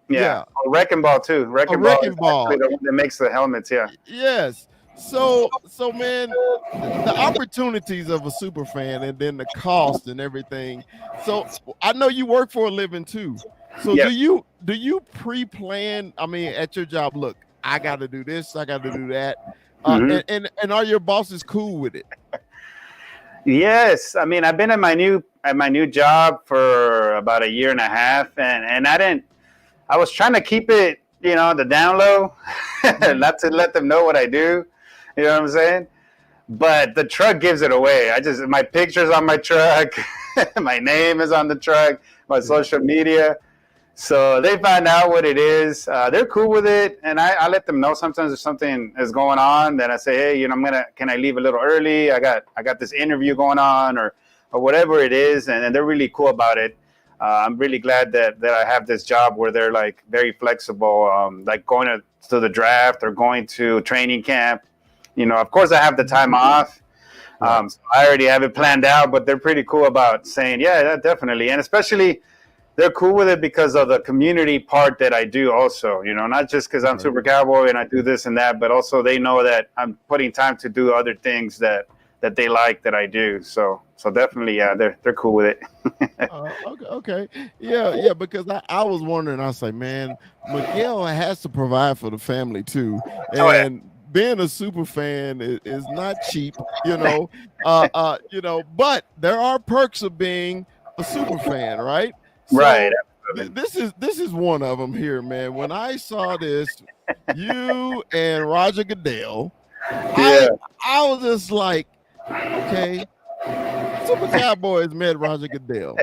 Yeah. Oh, Wrecking Ball too. Wrecking Ball. Wrecking is Ball. actually the one that makes the helmets. Yeah. Yes. So man, the opportunities of a super fan and then the cost and everything. So I know you work for a living too. So Yes. do you pre-plan? I mean, at your job, look, I got to do this, I got to do that, and are your bosses cool with it? Yes, I mean I've been at my new job for about a year and a half, and I was trying to keep it, the down low, not to let them know what I do, you know what I'm saying? But the truck gives it away. My picture's on my truck, my name is on the truck, my social media. So they find out what it is. They're cool with it, and I let them know sometimes if something is going on. Then I say, hey, can I leave a little early? I got this interview going on, or whatever it is, and they're really cool about it. I'm really glad that I have this job where they're like very flexible, like going to the draft or going to training camp. Of course I have the time off. So I already have it planned out, but they're pretty cool about saying, yeah, definitely, and especially. They're cool with it because of the community part that I do also, not just because I'm Super Cowboy and I do this and that, but also they know that I'm putting time to do other things that they like that I do. So definitely, yeah, they're cool with it. Okay. Yeah, because I was wondering, I was like, man, Miguel has to provide for the family too. And being a super fan is not cheap, but there are perks of being a super fan, right? So right. This is one of them here, man. When I saw this, you and Roger Goodell, I was just like, okay, Super Cowboys met Roger Goodell.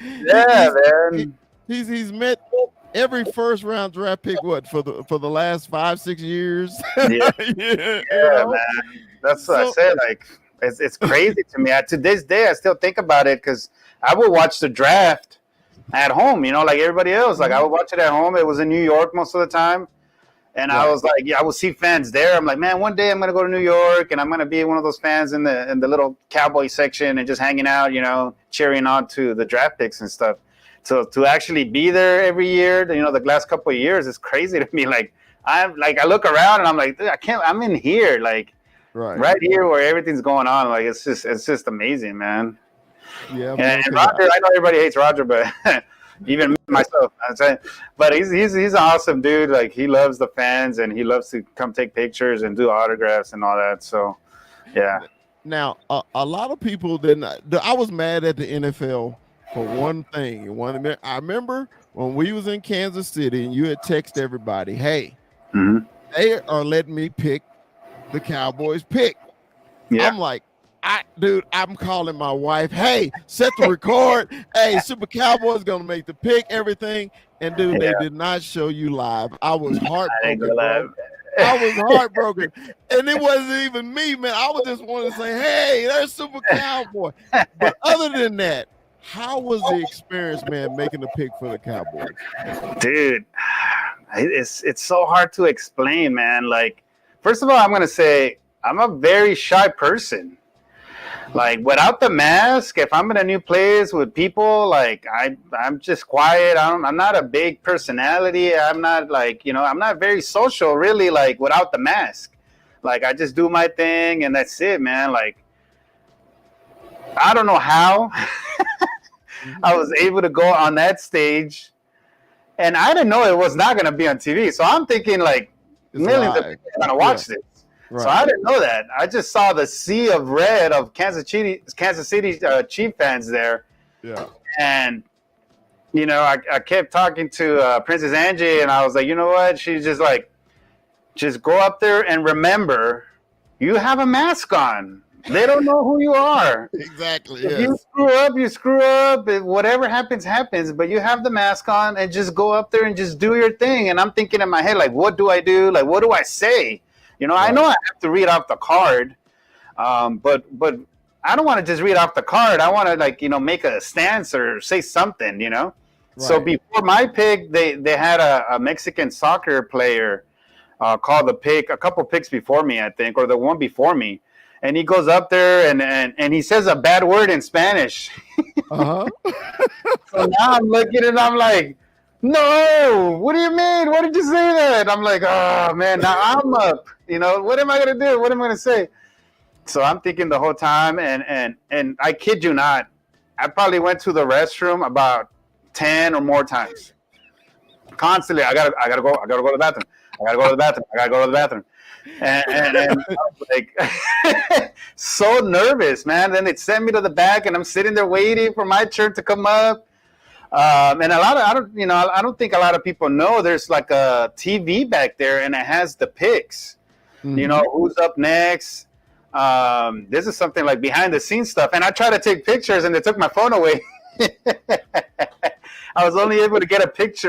Man. He's met every first round draft pick. What for the last 5-6 years? Yeah, man. That's what I said. Like it's crazy to me. To this day, I still think about it because I would watch the draft at home, like everybody else. Like I would watch it at home. It was in New York most of the time. And I was like, I would see fans there. I'm like, man, one day I'm going to go to New York and I'm going to be one of those fans in the little Cowboy section and just hanging out, cheering on to the draft picks and stuff. So to actually be there every year, the last couple of years is crazy to me. Like I look around and I'm like, I'm in here, like right here where everything's going on. Like it's just amazing, man. Yeah, and Roger, I know everybody hates Roger, but even myself, I'm saying, but he's an awesome dude. Like he loves the fans and he loves to come take pictures and do autographs and all that. So, yeah. Now, a lot of people didn't. I was mad at the NFL for one thing. I remember when we was in Kansas City and you had texted everybody, "Hey, they are letting me pick the Cowboys pick." Yeah. I'm like, I'm calling my wife. Hey, set the record. Hey, Super Cowboys gonna make the pick, everything. And dude, they did not show you live. I was heartbroken. I was heartbroken, and it wasn't even me, man. I was just wanting to say, "Hey, there's Super Cowboy." But other than that, how was the experience, man, making the pick for the Cowboys? Dude, it's so hard to explain, man. Like, first of all, I'm gonna say I'm a very shy person. Like without the mask, if I'm in a new place with people, like I'm just quiet. I'm not a big personality. I'm not like, I'm not very social really, like without the mask. Like I just do my thing and that's it, man. Like I don't know how I was able to go on that stage, and I didn't know it was not going to be on TV. So I'm thinking like It's millions of live. people are going to watch this. Right. So I didn't know that. I just saw the sea of red of Kansas City Chief fans there. Yeah. And, you know, I kept talking to Princess Angie, and I was like, you know what? She's just like, just go up there and remember, you have a mask on. They don't know who you are. Exactly. If Yes. you screw up, you screw up. Whatever happens, happens. But you have the mask on, and just go up there and just do your thing. And I'm thinking in my head, like, what do I do? Like, what do I say? You know, I know I have to read off the card, but I don't want to just read off the card. I want to, like, you know, make a stance or say something, you know? Right. So before my pick, they had a Mexican soccer player called the pick, a couple picks before me, I think, or the one before me. And he goes up there and he says a bad word in Spanish. Uh-huh. So now I'm looking and I'm like, no, what do you mean? Why did you say that? I'm like, oh, man, now I'm up. You know, what am I going to do? What am I going to say? So I'm thinking the whole time, and I kid you not, I probably went to the restroom about 10 or more times. Constantly, I gotta go to the bathroom. I gotta go to the bathroom. And I was like, so nervous, man. Then it sent me to the back, and I'm sitting there waiting for my turn to come up. And I don't think a lot of people know there's like a TV back there, and it has the picks. Mm-hmm. You know, who's up next. This is something like behind the scenes stuff. And I tried to take pictures, and they took my phone away. I was only able to get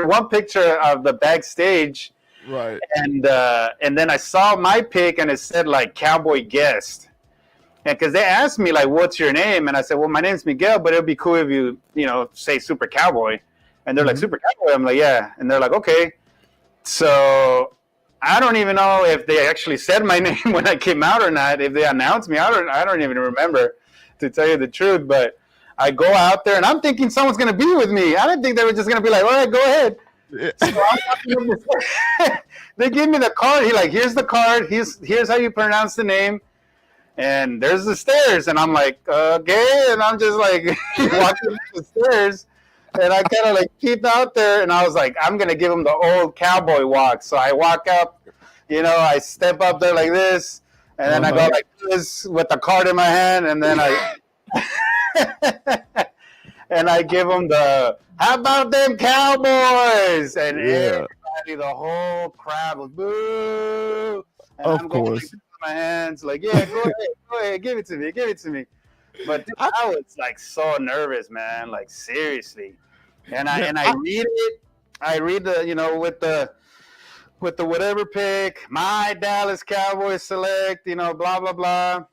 one picture of the backstage. Right. And then I saw my pick, and it said like Cowboy guest. And because they asked me like, what's your name? And I said, well, my name's Miguel, but it'll be cool if you say Super Cowboy. And they're like, Super Cowboy? I'm like, yeah. And they're like, okay. So I don't even know if they actually said my name when I came out or not. If they announced me, I don't even remember, to tell you the truth. But I go out there, and I'm thinking someone's going to be with me. I didn't think they were just going to be like, all right, go ahead. Yeah. So they give me the card. He like, here's the card. Here's how you pronounce the name. And there's the stairs. And I'm like, okay. And I'm just like walking up the stairs. And I kind of like peeped out there, and I was like, I'm going to give him the old cowboy walk. So I walk up, I step up there like this, and then I go like this with the card in my hand, and then I give him the, how about them Cowboys? And everybody, the whole crowd was boo. And of I'm course. Going my hands like, yeah, go ahead, give it to me. But I was like so nervous, man. Like seriously, and I read it. I read the with the whatever pick, my Dallas Cowboys select, blah blah blah.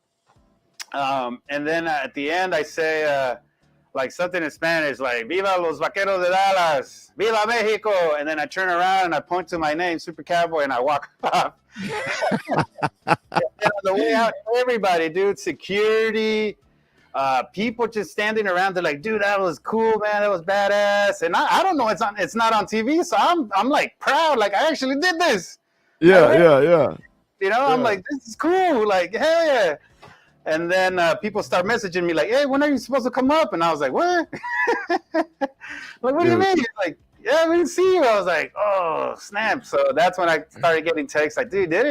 And then at the end, I say like something in Spanish, like "Viva los Vaqueros de Dallas, Viva Mexico," and then I turn around and I point to my name, Super Cowboy, and I walk off. And on the way out, everybody, dude, security. People just standing around, they're like, dude, that was cool, man, that was badass. And I don't know, it's not on TV, so I'm like proud, like I actually did this. Yeah. I'm like, this is cool, like hell yeah. And then people start messaging me like, hey, when are you supposed to come up? And I was like, what? Like, what do you mean? He's like, yeah, we didn't see you. I was like, oh snap. So that's when I started getting texts like, dude, they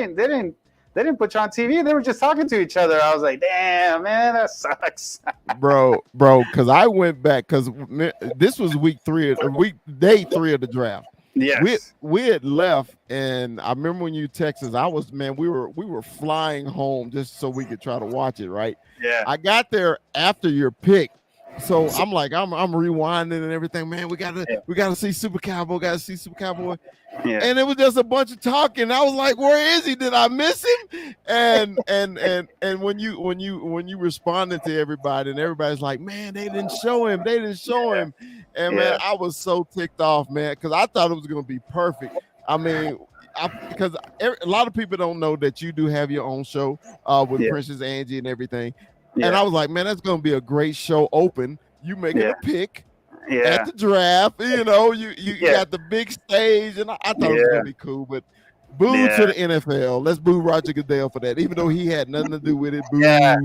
didn't put you on TV. They were just talking to each other. I was like, damn, man, that sucks. bro, because I went back, because this was day 3 of the draft. Yes. We had left, and I remember when you texted us, we were flying home just so we could try to watch it, right? Yeah. I got there after your pick. So I'm like, I'm rewinding and everything, man. We gotta see Super Cowboy, Yeah. And it was just a bunch of talking. I was like, where is he? Did I miss him? And when you responded to everybody, and everybody's like, man, they didn't show him. And man, I was so ticked off, man, because I thought it was gonna be perfect. I mean, because a lot of people don't know that you do have your own show with Princess Angie and everything. Yeah. And I was like, man, that's going to be a great show open. You making a pick at the draft. You got the big stage. And I thought it was going to be cool. But Boo to the NFL. Let's boo Roger Goodell for that, even though he had nothing to do with it. Boo. Yeah.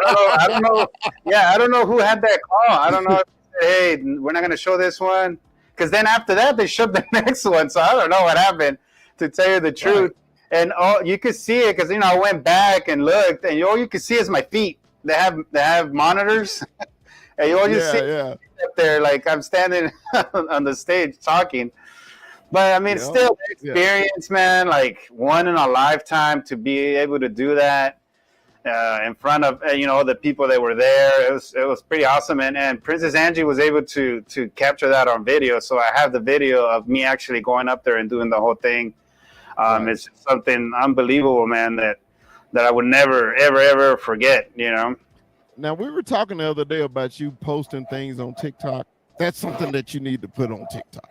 I don't know. Yeah, I don't know who had that call. I don't know if they said, hey, we're not going to show this one. Because then after that, they showed the next one. So I don't know what happened, to tell you the truth. Right. And you could see it because, I went back and looked, and all you could see is my feet. They have monitors. And all you see up there, like I'm standing on the stage talking. But, still experience, man, like one in a lifetime to be able to do that in front of, the people that were there. It was pretty awesome. And Princess Angie was able to capture that on video. So I have the video of me actually going up there and doing the whole thing. It's something unbelievable, man, that I would never, ever, ever forget, Now, we were talking the other day about you posting things on TikTok. That's something that you need to put on TikTok.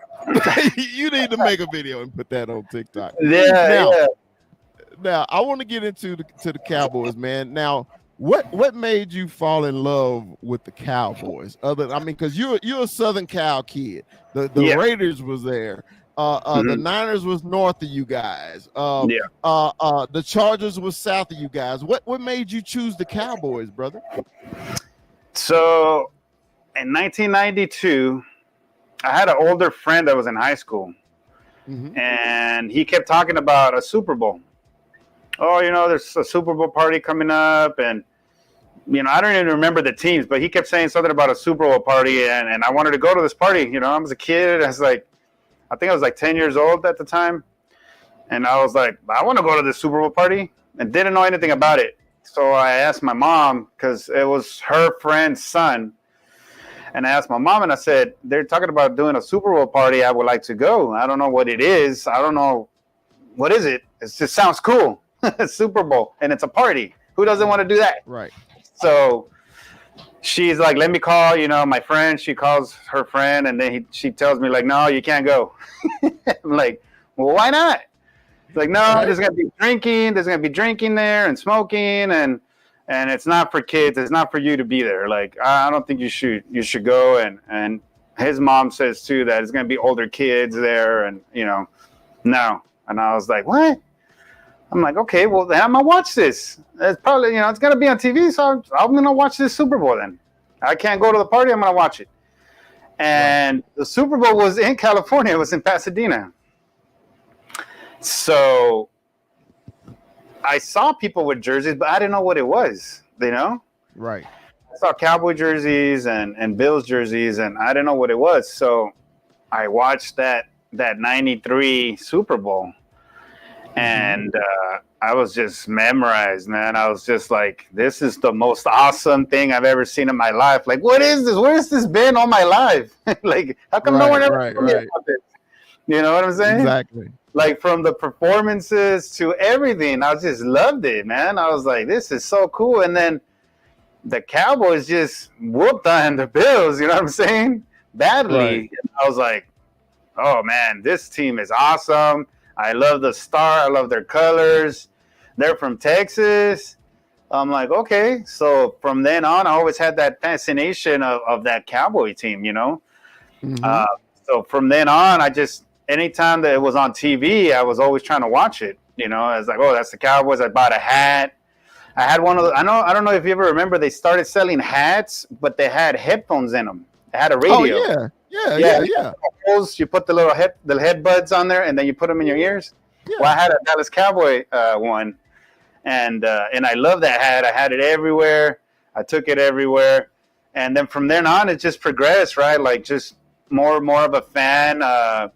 You need to make a video and put that on TikTok. Now I want to get into the Cowboys, man. Now, what made you fall in love with the Cowboys? Because you're a Southern Cal kid. The Raiders was there. The Niners was north of you guys. The Chargers was south of you guys. What made you choose the Cowboys, brother? So, in 1992. I had an older friend that was in high school, and he kept talking about a Super Bowl. Oh, there's a Super Bowl party coming up, and I don't even remember the teams, but he kept saying something about a Super Bowl party, and I wanted to go to this party. I was a kid. I think I was like 10 years old at the time, and I was like, I want to go to the Super Bowl party, and didn't know anything about it. So I asked my mom, because it was her friend's son. And I asked my mom, and I said, they're talking about doing a Super Bowl party. I would like to go. I don't know what it is. I don't know. What is it? It just sounds cool. Super Bowl. And it's a party. Who doesn't want to do that? Right. So she's like, let me call, my friend. She calls her friend, and then she tells me, like, no, you can't go. I'm like, well, why not? It's like, no, there's going to be drinking. There's going to be drinking there and smoking, and it's not for kids. It's not for you to be there. Like, I don't think you should go. And his mom says too that it's going to be older kids there, and no. And I was like, what? I'm like, okay, well, then I'm gonna watch this. It's probably it's gonna be on TV, so I'm gonna watch this Super Bowl. Then I can't go to the party. I'm gonna watch it. And the Super Bowl was in California. It was in Pasadena. So I saw people with jerseys, but I didn't know what it was, Right. I saw Cowboy jerseys and Bills jerseys, and I didn't know what it was. So I watched that 93 Super Bowl, and I was just memorized, man. I was just like, this is the most awesome thing I've ever seen in my life. Like, what is this? Where has this been all my life? Like, how come no one ever told me about this? You know what I'm saying? Exactly. Like, from the performances to everything, I just loved it, man. I was like, this is so cool. And then the Cowboys just whooped on the Bills, you know what I'm saying? Badly. Right. And I was like, oh, man, this team is awesome. I love the star. I love their colors. They're from Texas. I'm like, okay. So from then on, I always had that fascination of that Cowboy team, So from then on, anytime that it was on TV, I was always trying to watch it. I was like, oh, that's the Cowboys. I bought a hat. I had one of the, I don't know if you ever remember, they started selling hats, but they had headphones in them. They had a radio. Oh, yeah. You put the little headbuds on there, and then you put them in your ears. Yeah. Well, I had a Dallas Cowboy one, and I love that hat. I had it everywhere. I took it everywhere, and then from then on, it just progressed, right? Like, just more of a fan.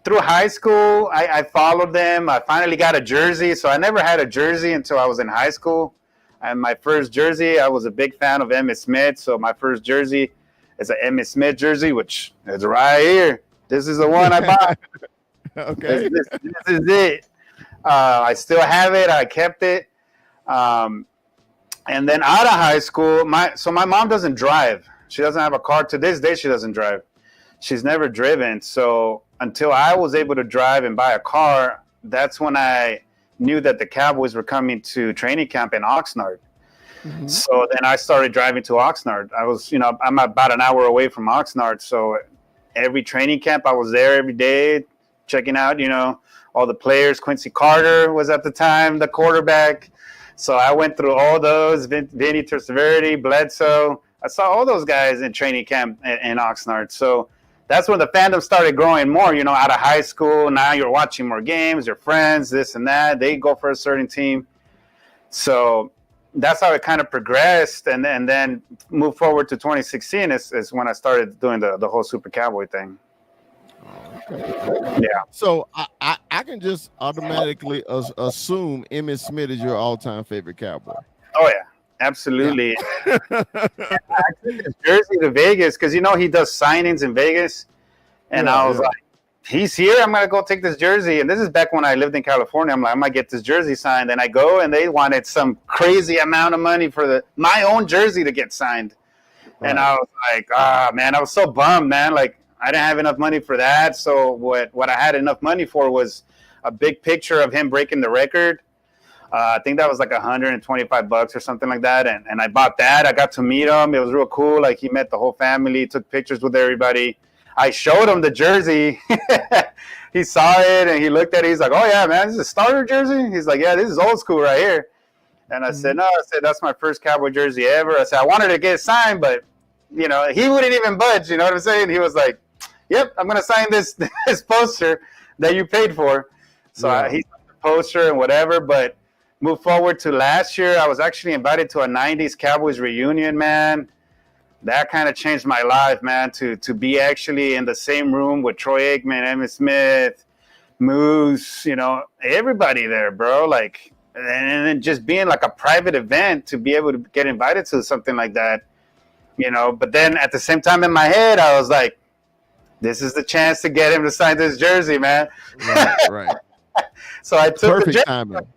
Through high school, I followed them. I finally got a jersey. So I never had a jersey until I was in high school. And my first jersey, I was a big fan of Emmitt Smith. So my first jersey is an Emmitt Smith jersey, which is right here. This is the one I bought. Okay. This is it. I still have it. I kept it. And then out of high school, my mom doesn't drive. She doesn't have a car. To this day, she doesn't drive. She's never driven. So until I was able to drive and buy a car, that's when I knew that the Cowboys were coming to training camp in Oxnard. Mm-hmm. So then I started driving to Oxnard. I was, I'm about an hour away from Oxnard. So every training camp, I was there every day, checking out, all the players. Quincy Carter was at the time the quarterback. So I went through all those, Vinny Testaverde, Bledsoe. I saw all those guys in training camp in Oxnard. So that's when the fandom started growing more, out of high school. Now you're watching more games, your friends, this and that. They go for a certain team. So that's how it kind of progressed. And then move forward to 2016 is when I started doing the whole Super Cowboy thing. Okay. Yeah. So I can just automatically assume Emmitt Smith is your all-time favorite Cowboy. Oh yeah, absolutely. Yeah. I took his jersey to Vegas because he does signings in Vegas, and I was like, "He's here. I'm gonna go take this jersey." And this is back when I lived in California. I'm like, "I might get this jersey signed." And I go, and they wanted some crazy amount of money for my own jersey to get signed. Right. And I was like, man, I was so bummed, man. Like, I didn't have enough money for that. So what I had enough money for was a big picture of him breaking the record. I think that was like $125 or something like that. And I bought that. I got to meet him. It was real cool. Like, he met the whole family, took pictures with everybody. I showed him the jersey. He saw it and he looked at it. He's like, "Oh yeah, man, this is a starter jersey?" He's like, "Yeah, this is old school right here." And I said, "No," I said, "That's my first Cowboy jersey ever." I said, "I wanted to get it signed, but he wouldn't even budge." You know what I'm saying? He was like, "Yep, I'm gonna sign this poster that you paid for." So he signed the poster and whatever. But move forward to last year, I was actually invited to a '90s Cowboys reunion, man. That kind of changed my life, man. To be actually in the same room with Troy Aikman, Emmitt Smith, Moose, everybody there, bro. Like, and then just being like a private event to be able to get invited to something like that, But then at the same time in my head, I was like, this is the chance to get him to sign this jersey, man. Right. So I took Perfect timing.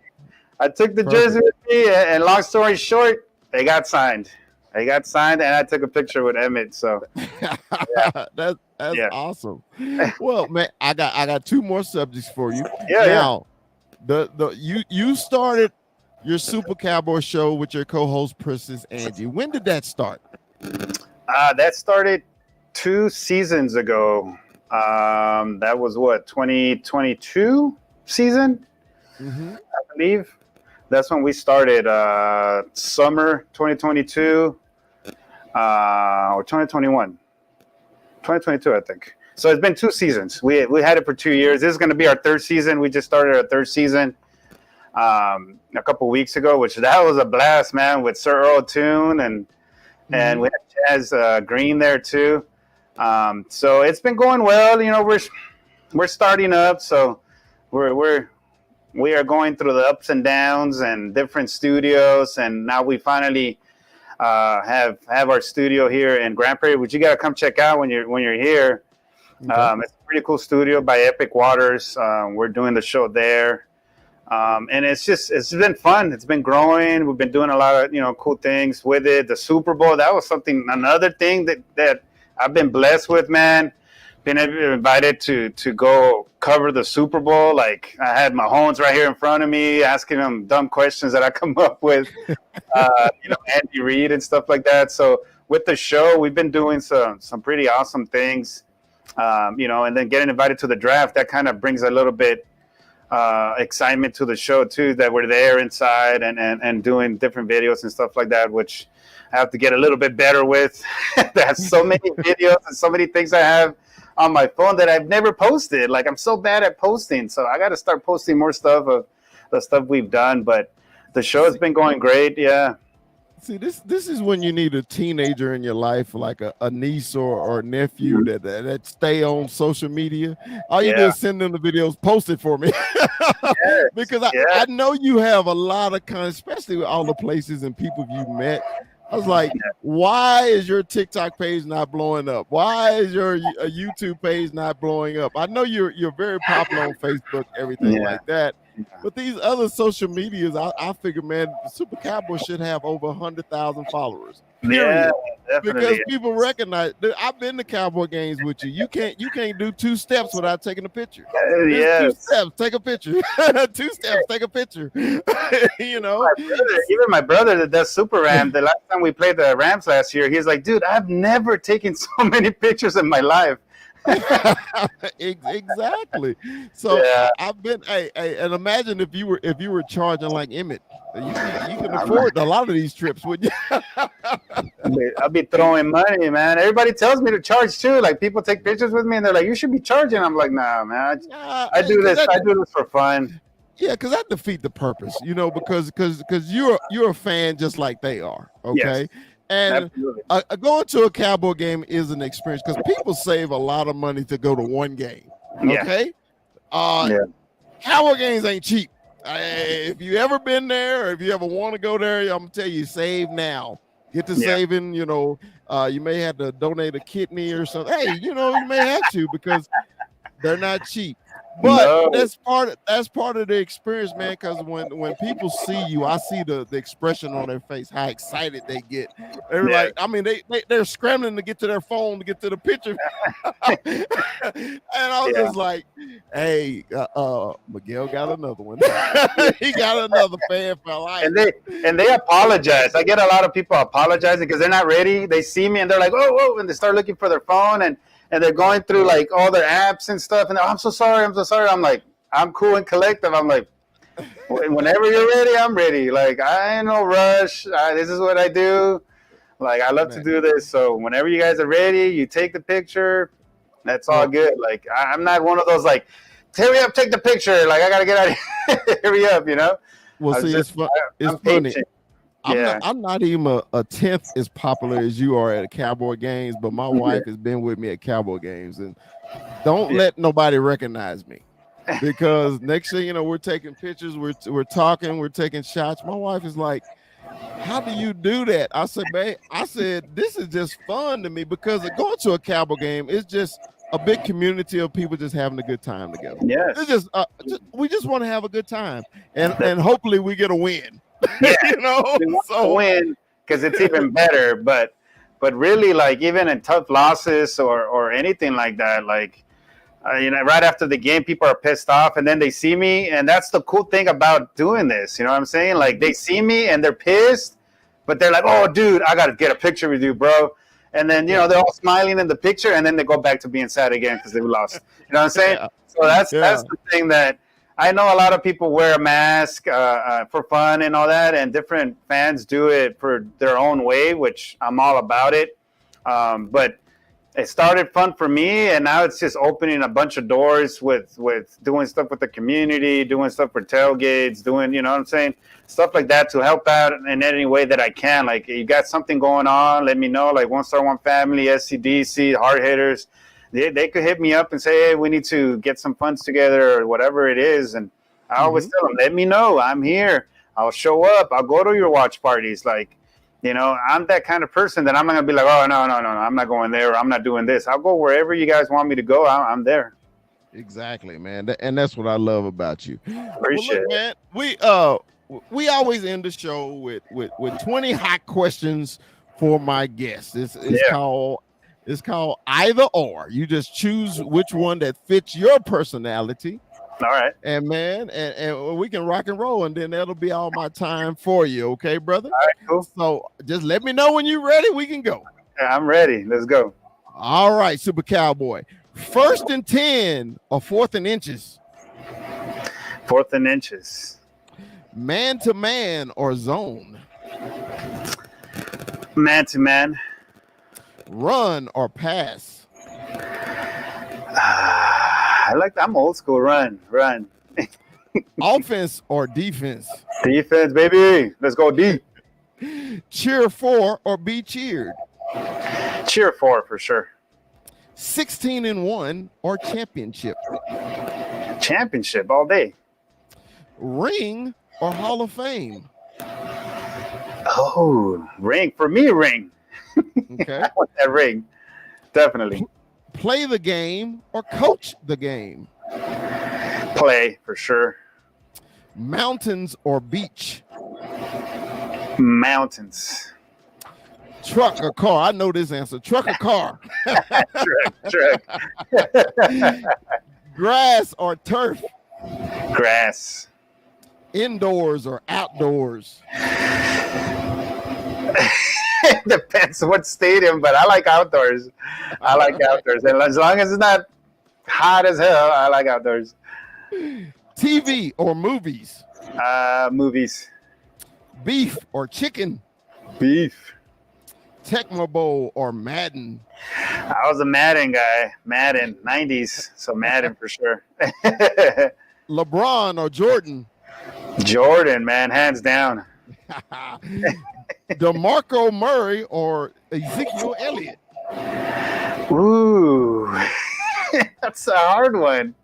I took the jersey with me, and long story short, they got signed. And I took a picture with Emmitt. So that's awesome. Well, man, I got two more subjects for you. Yeah. Now, you started your Super Cowboy show with your co-host Princess Angie. When did that start? That started 2 seasons ago. That was 2022 season, I believe. That's when we started, summer 2022 or 2021. 2022, I think. So it's been 2 seasons. We had it for 2 years. This is going to be our 3rd season. We just started our 3rd season a couple weeks ago, which that was a blast, man, with Sir Earl Toon and we had Chaz Green there too. So it's been going well. We're starting up, so we are going through the ups and downs and different studios, and now we finally have our studio here in Grand Prairie, which you got to come check out when you're here. Okay. It's a pretty cool studio by Epic Waters. We're doing the show there, and it's been fun. It's been growing. We've been doing a lot of cool things with it. The Super Bowl, that was another thing that I've been blessed with, man. Been invited to go cover the Super Bowl. Like, I had Mahomes right here in front of me, asking him dumb questions that I come up with, Andy Reid and stuff like that. So with the show, we've been doing some pretty awesome things, and then getting invited to the draft, that kind of brings a little bit excitement to the show too, that we're there inside and doing different videos and stuff like that, which I have to get a little bit better with. There's so many videos and so many things I have on my phone that I've never posted. Like, I'm so bad at posting, so I got to start posting more stuff of the stuff we've done. But the show has been going great. Yeah. See, this is when you need a teenager in your life, like a niece or nephew that stay on social media. All you do is send them the videos, post it for me. Because I know you have a lot of especially with all the places and people you met. I was like, why is your TikTok page not blowing up? Why is your YouTube page not blowing up? I know you're very popular on Facebook, everything like that. But these other social medias, I figure, man, Super Cowboy should have over 100,000 followers. Period. Yeah, because people recognize. I've been to Cowboy games with you. You can't do 2 steps without taking a picture. 2 steps, take a picture. 2 steps, take a picture. Even my brother that does Super Ram. The last time we played the Rams last year, he's like, "Dude, I've never taken so many pictures in my life." Exactly. So Yeah. I've been, and imagine if you were charging like Emmett, you can afford a lot of these trips, wouldn't you? I'll be throwing money, man. Everybody tells me to charge too. Like people take pictures with me and they're like, "You should be charging." I'm like, "Nah, man. I do this. I do this for fun." Yeah, because that defeat the purpose, because you're a fan just like they are. Okay. Yes, And absolutely. going to a Cowboy game is an experience because people save a lot of money to go to one game. Yeah. Okay. Yeah. Cowboy games ain't cheap. If you ever been there, or if you ever want to go there, I'm gonna tell you, save now. Get to saving. You may have to donate a kidney or something. Hey, you may have to because they're not cheap. But that's part of the experience, man. Because when people see you, I see the expression on their face, how excited they get. They're like, I mean, they're scrambling to get to their phone to get to the picture. And I was just like, hey, Miguel got another one. He got another fan for life. And they apologize. I get a lot of people apologizing because they're not ready. They see me and they're like, "Oh," and they start looking for their phone and they're going through like all their apps and stuff. And I'm so sorry. I'm like, I'm cool and collective. I'm like, whenever you're ready, I'm ready. Like, I ain't no rush. This is what I do. Like, I love to do this. So whenever you guys are ready, you take the picture. That's all good. Like, I'm not one of those like, hurry up, take the picture. Like, I got to get out of here. Hurry up, Well, see, it's funny. I'm not even a tenth as popular as you are at Cowboy games, but my wife has been with me at Cowboy games, and don't let nobody recognize me because next thing you know, we're taking pictures, we're talking, we're taking shots. My wife is like, "How do you do that?" I said, "Babe, this is just fun to me because going to a Cowboy game is just a big community of people just having a good time together. Yes. It's just we just want to have a good time, and hopefully we get a win." Yeah. So win because it's even better. But really, like even in tough losses or anything like that, like right after the game, people are pissed off, and then they see me, and that's the cool thing about doing this. You know what I'm saying? Like they see me and they're pissed, but they're like, "Oh, dude, I gotta get a picture with you, bro." And then they're all smiling in the picture, and then they go back to being sad again because they lost. You know what I'm saying? Yeah. So that's the thing that. I know a lot of people wear a mask for fun and all that, and different fans do it for their own way, which I'm all about it. But it started fun for me, and now it's just opening a bunch of doors with doing stuff with the community, doing stuff for tailgates, doing, you know what I'm saying, stuff like that to help out in any way that I can. Like, you got something going on, let me know. Like One Star One Family, SCDC, Hard Hitters. They could hit me up and say, "Hey, we need to get some funds together," or whatever it is. And I always tell them, "Let me know. I'm here. I'll show up. I'll go to your watch parties." Like, I'm that kind of person that I'm not going to be like, "Oh, no, I'm not going there. Or I'm not doing this." I'll go wherever you guys want me to go. I'm there. Exactly, man. And that's what I love about you. Appreciate it. Man, we always end the show with 20 hot questions for my guests. It's called either or. You just choose which one that fits your personality. All right. And man, and we can rock and roll, and then that'll be all my time for you. Okay, brother? All right, cool. So just let me know when you're ready. We can go. Yeah, I'm ready. Let's go. All right, Super Cowboy. 1st and 10 or 4th and inches? 4th and inches. Man to man or zone? Man to man. Run or pass? I'm old school. Run. Offense or defense? Defense, baby. Let's go deep. Cheer for or be cheered? Cheer for sure. 16-1 or championship? Championship all day. Ring or Hall of Fame? Oh, ring. For me, ring. Okay. I want that ring. Definitely. Play the game or coach the game? Play for sure. Mountains or beach? Mountains. Truck or car? I know this answer. Truck or car? Truck. Grass or turf? Grass. Indoors or outdoors? It depends what stadium, but I like outdoors. I like outdoors, and as long as it's not hot as hell, I like outdoors. TV or movies? Movies. Beef or chicken? Beef. Tecmo Bowl or Madden? I was a Madden guy. Madden, 90s. So Madden for sure. LeBron or Jordan? Jordan, man, hands down. DeMarco Murray or Ezekiel Elliott? Ooh, that's a hard one.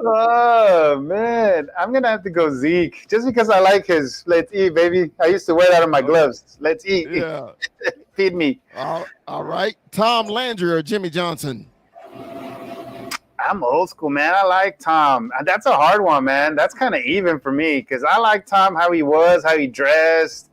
Oh, man. I'm going to have to go Zeke just because I like his let's eat, baby. I used to wear that on my gloves. Let's eat. Yeah. Feed me. All right. Tom Landry or Jimmy Johnson? I'm old school, man. I like Tom. That's a hard one, man. That's kind of even for me because I like Tom, how he was, how he dressed.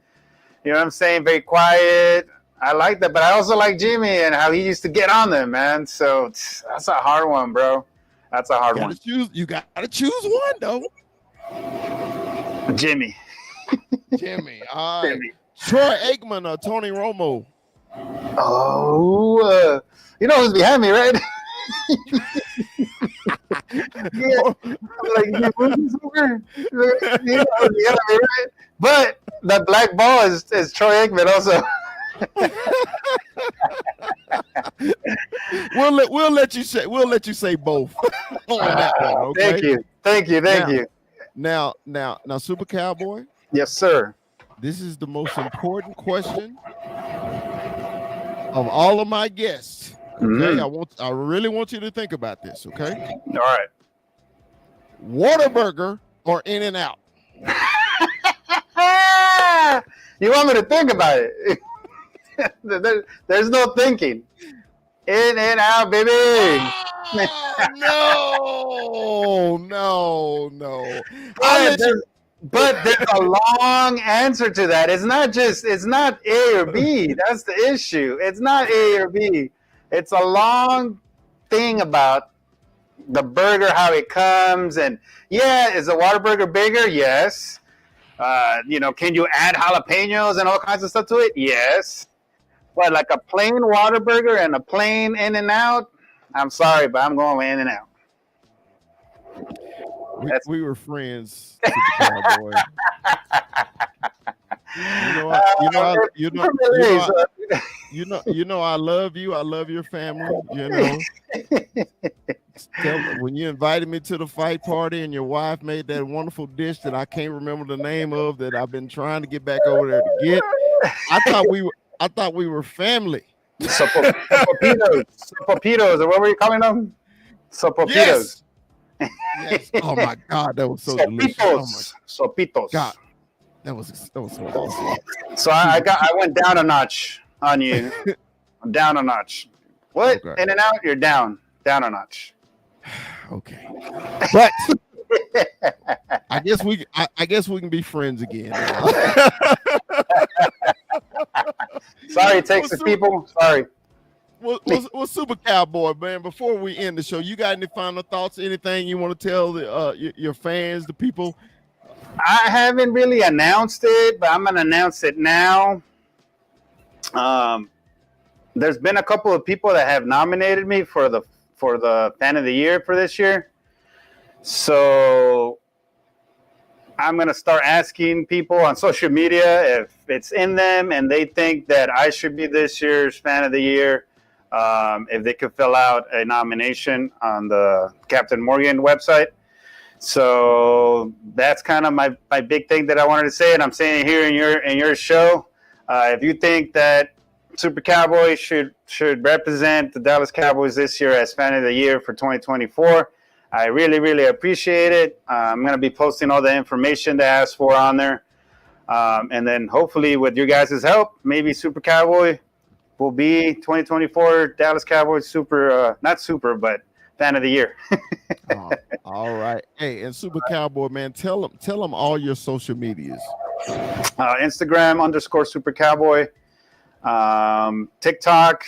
You know what I'm saying? Very quiet. I like that. But I also like Jimmy and how he used to get on them, man. So that's a hard one, bro. That's a hard one. You got to choose one, though. Jimmy. Jimmy. All right. Jimmy. Troy Aikman or Tony Romo? Oh, you know who's behind me, right? Yeah. I'm like, you over? You know who's behind me, right? But the black ball is Troy Aikman also. We'll let you say both on that one. Okay? Thank you. Now, Super Cowboy. Yes, sir. This is the most important question of all of my guests. Okay, I really want you to think about this. Okay. All right. Whataburger or In-N-Out? You want me to think about it? There's no thinking. In-N-Out, baby. No. But there's a long answer to that. It's not A or B. That's the issue. It's not A or B. It's a long thing about the burger, how it comes, and is the Whataburger bigger? Yes. Can you add jalapenos and all kinds of stuff to it? Yes. But like a plain Whataburger and a plain In-N-Out, I'm sorry, but I'm going with In-N-Out. We were friends, Super Cowboy. I love you. I love your family. You know. When you invited me to the fight party and your wife made that wonderful dish that I can't remember the name of that I've been trying to get back over there to get, I thought we were family. Sopopitos, or what were you calling them? Sopopitos. Yes. Oh my God, that was so delicious. Sopitos. God, that was so awesome. So I went down a notch on you. I'm down a notch. What? Okay. In-N-Out, you're down a notch. Okay, but I guess we can be friends again. Sorry, Texas people. Sorry. Well, Super Cowboy, man, before we end the show, you got any final thoughts, anything you want to tell your fans, the people? I haven't really announced it, but I'm going to announce it now. There's been a couple of people that have nominated me for the Fan of the Year for this year. So I'm going to start asking people on social media if it's in them and they think that I should be this year's Fan of the Year. If they could fill out a nomination on the Captain Morgan website. So that's kind of my big thing that I wanted to say, and I'm saying it here in your show. If you think that Super Cowboy should represent the Dallas Cowboys this year as Fan of the Year for 2024, I really, really appreciate it. I'm going to be posting all the information to ask for on there. And then hopefully with your guys' help, maybe Super Cowboy will be 2024 Dallas Cowboys but Fan of the Year. All right. Hey, and Super Cowboy, man, tell them all your social medias. Instagram _Super Cowboy. TikTok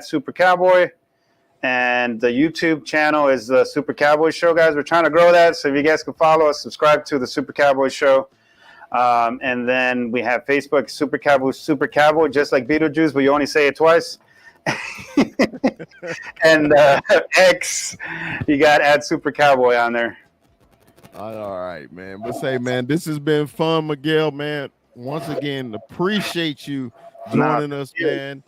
@Super Cowboy. And the YouTube channel is the Super Cowboy Show, guys. We're trying to grow that. So if you guys can follow us, subscribe to the Super Cowboy Show. And then we have Facebook, Super Cowboy, just like Beetlejuice, but you only say it twice. And X, you got @Super Cowboy on there. All right, man. But say, man, this has been fun, Miguel, man. Once again, appreciate you joining us, man.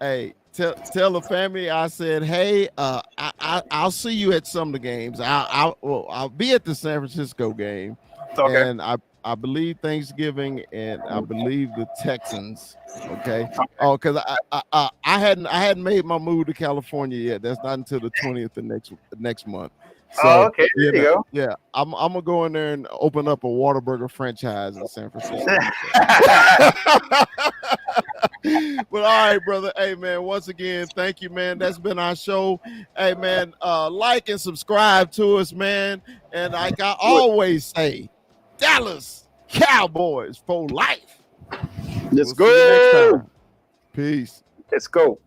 Hey, tell the family I said, hey, I'll see you at some of the games. I'll be at the San Francisco game, and I believe Thanksgiving, and I believe the Texans. Okay. Oh, because I hadn't made my move to California yet. That's not until the 20th of next month. So, okay, there you go. Yeah, I'm gonna go in there and open up a Whataburger franchise in San Francisco. But all right, brother. Hey, man, once again, thank you, man. That's been our show. Hey, man, like and subscribe to us, man. And like I always say, Dallas Cowboys for life. Let's go. See you next time. Peace. Let's go.